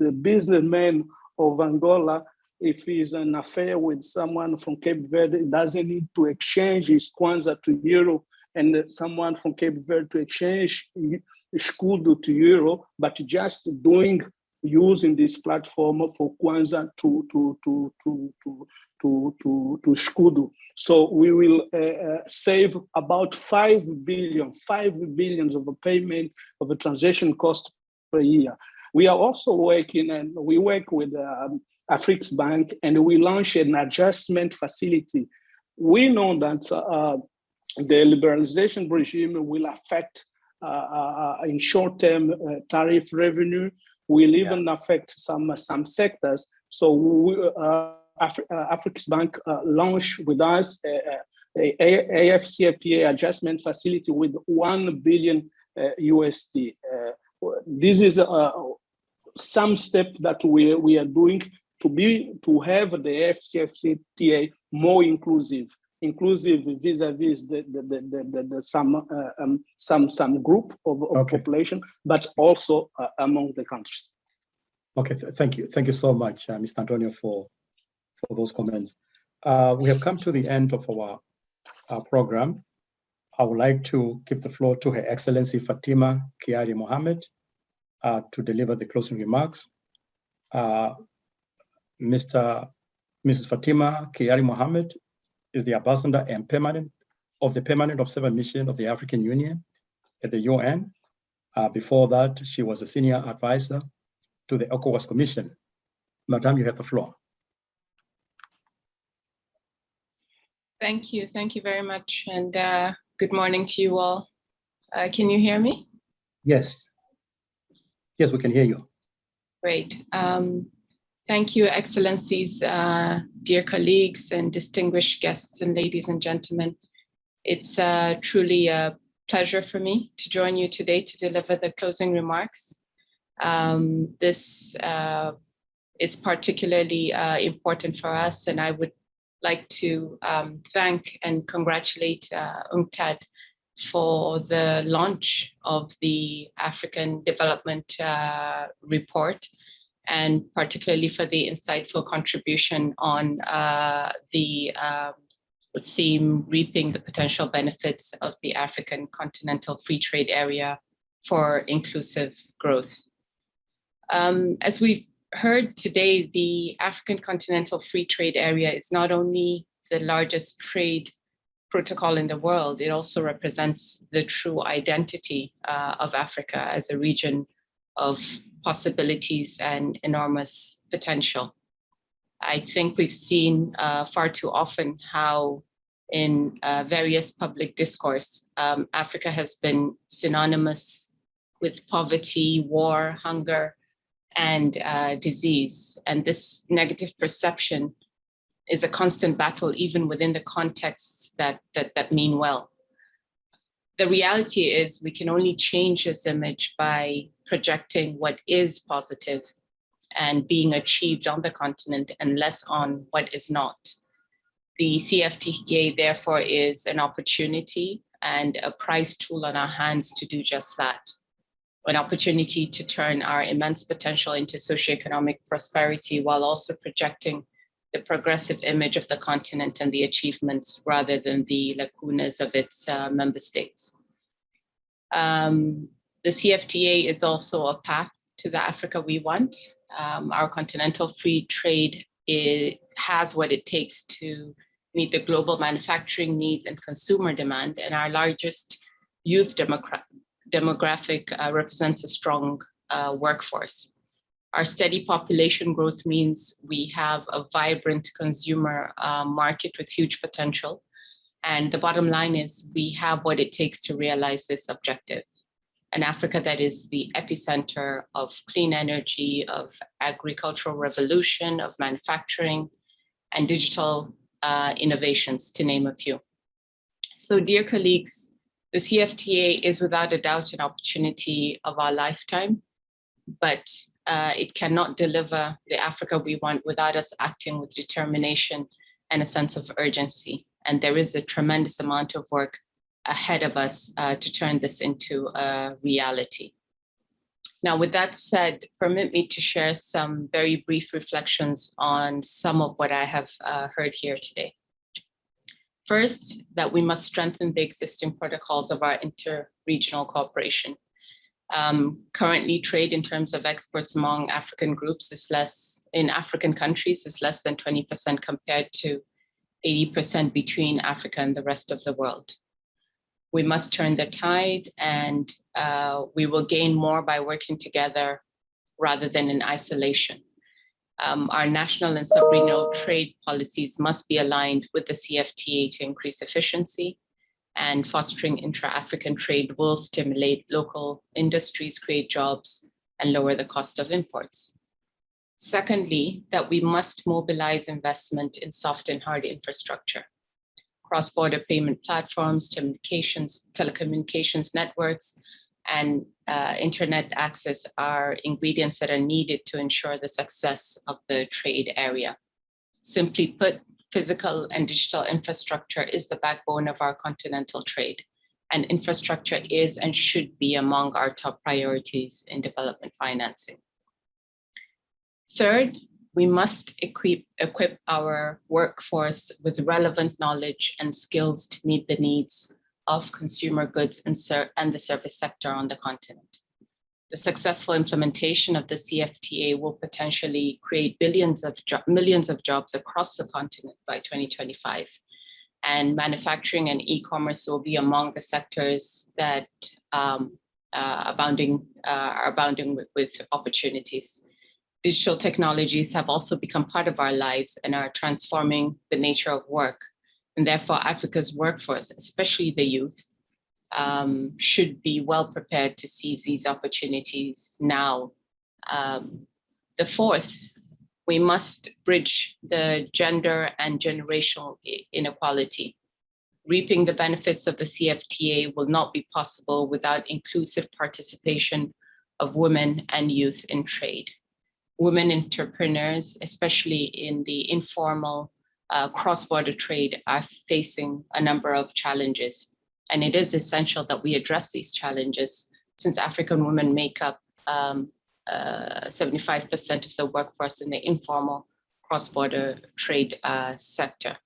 the businessman of Angola, if he's an affair with someone from Cape Verde, doesn't need to exchange his kwanza to euro, and someone from Cape Verde to exchange escudo to euro, but just using this platform for kwanza to escudo. So we will save about 5 billion of a payment of a transaction cost per year. We are also working, and we work with Afrix Bank, and we launched an adjustment facility. We know that the liberalization regime will affect in short-term tariff revenue, will even affect some sectors. So Afrix Bank launched with us a AfCFTA adjustment facility with $1 billion USD. This is some step that we are doing to have the AfCFTA more inclusive vis-a-vis some group of population, but also among the countries. Okay, thank you so much, Mr. Antonio, for those comments. We have come to the end of our program. I would like to give the floor to Her Excellency Fatima Kiari Mohammed to deliver the closing remarks. Mrs. Fatima Kiari Mohammed is the ambassador and permanent observer mission of the African Union at the UN. Before that, she was a senior advisor to the ECOWAS Commission. Madam, you have the floor. Thank you very much, and good morning to you all. Can you hear me? Yes. Yes, we can hear you. Great. Thank you, Excellencies, dear colleagues and distinguished guests and ladies and gentlemen. It's truly a pleasure for me to join you today to deliver the closing remarks. This is particularly important for us, and I would like to thank and congratulate UNCTAD for the launch of the African Development Report, and particularly for the insightful contribution on the theme, reaping the potential benefits of the African Continental Free Trade Area for inclusive growth. As we've heard today, the African Continental Free Trade Area is not only the largest trade protocol in the world, it also represents the true identity of Africa as a region of possibilities and enormous potential. I think we've seen far too often how in various public discourse, Africa has been synonymous with poverty, war, hunger, and disease. And this negative perception is a constant battle, even within the contexts that mean well. The reality is we can only change this image by projecting what is positive and being achieved on the continent and less on what is not. The CFTA, therefore, is an opportunity and a prize tool on our hands to do just that. An opportunity to turn our immense potential into socioeconomic prosperity while also projecting the progressive image of the continent and the achievements rather than the lacunas of its member states. The CFTA is also a path to the Africa we want. Our continental free trade has what it takes to meet the global manufacturing needs and consumer demand, and our largest youth demographic represents a strong workforce. Our steady population growth means we have a vibrant consumer market with huge potential. And the bottom line is we have what it takes to realize this objective. An Africa that is the epicenter of clean energy, of agricultural revolution, of manufacturing, and digital innovations, to name a few. So, dear colleagues, the CFTA is without a doubt an opportunity of our lifetime, but it cannot deliver the Africa we want without us acting with determination and a sense of urgency. And there is a tremendous amount of work ahead of us to turn this into a reality. Now, with that said, permit me to share some very brief reflections on some of what I have heard here today. First, that we must strengthen the existing protocols of our inter-regional cooperation. Currently, trade in terms of exports among African groups in African countries is less than 20% compared to 80% between Africa and the rest of the world. We must turn the tide, and we will gain more by working together rather than in isolation. Our national and sub-regional trade policies must be aligned with the CFTA to increase efficiency, and fostering intra-African trade will stimulate local industries, create jobs, and lower the cost of imports. Secondly, that we must mobilize investment in soft and hard infrastructure. Cross-border payment platforms, telecommunications networks, and internet access are ingredients that are needed to ensure the success of the trade area. Simply put, physical and digital infrastructure is the backbone of our continental trade, and infrastructure is and should be among our top priorities in development financing. Third, We must equip our workforce with relevant knowledge and skills to meet the needs of consumer goods and the service sector on the continent. The successful implementation of the CFTA will potentially create millions of jobs across the continent by 2025. And manufacturing and e-commerce will be among the sectors that are abounding with opportunities. Digital technologies have also become part of our lives and are transforming the nature of work. And therefore, Africa's workforce, especially the youth, should be well prepared to seize these opportunities now. The fourth, we must bridge the gender and generational inequality. Reaping the benefits of the CFTA will not be possible without inclusive participation of women and youth in trade. Women entrepreneurs, especially in the informal cross-border trade, are facing a number of challenges. And it is essential that we address these challenges, since African women make up 75% of the workforce in the informal cross-border trade sector.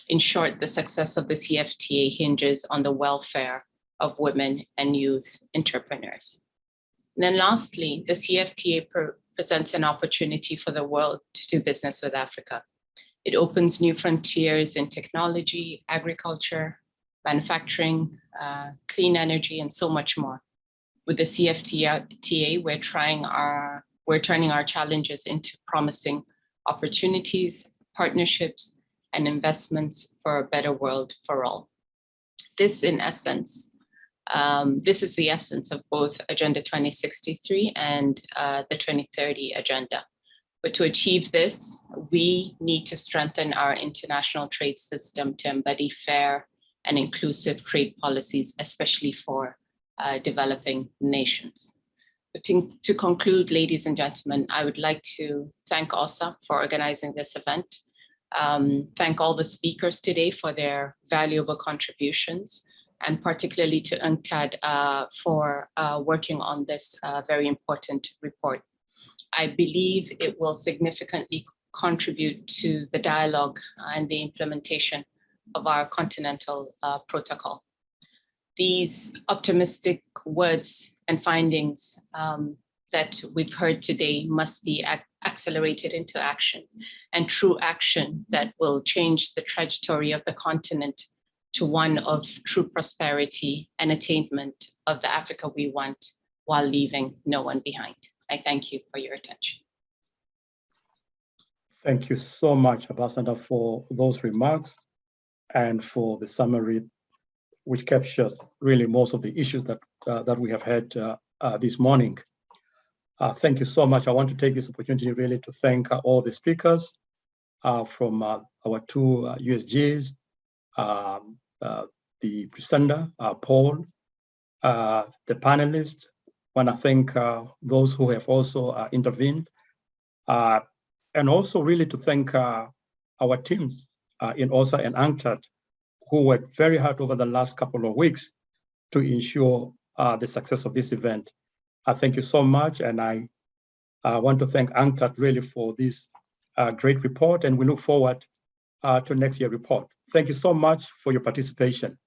In short, the success of the CFTA hinges on the welfare of women and youth entrepreneurs. And then lastly, the CFTA presents an opportunity for the world to do business with Africa. It opens new frontiers in technology, agriculture, manufacturing, clean energy, and so much more. With the CFTA, we're turning our challenges into promising opportunities, partnerships, and investments for a better world for all. This, in essence, this is the essence of both Agenda 2063 and the 2030 Agenda. But to achieve this, we need to strengthen our international trade system to embody fair and inclusive trade policies, especially for developing nations. But to conclude, ladies and gentlemen, I would like to thank OSAA for organizing this event. Thank all the speakers today for their valuable contributions, and particularly to UNCTAD for working on this very important report. I believe it will significantly contribute to the dialogue and the implementation of our Continental Protocol. These optimistic words and findings that we've heard today must be accelerated into action, and true action that will change the trajectory of the continent to one of true prosperity and attainment of the Africa we want, while leaving no one behind. I thank you for your attention. Thank you so much, Ambassador, for those remarks and for the summary, which captures really most of the issues that we have had this morning. Thank you so much. I want to take this opportunity really to thank all the speakers from our two USGs, the presenter, Paul, the panelists. I want to thank those who have also intervened, and also really to thank our teams in OSAA and UNCTAD, who worked very hard over the last couple of weeks to ensure the success of this event. Thank you so much, and I want to thank UNCTAD really for this great report, and we look forward to next year's report. Thank you so much for your participation.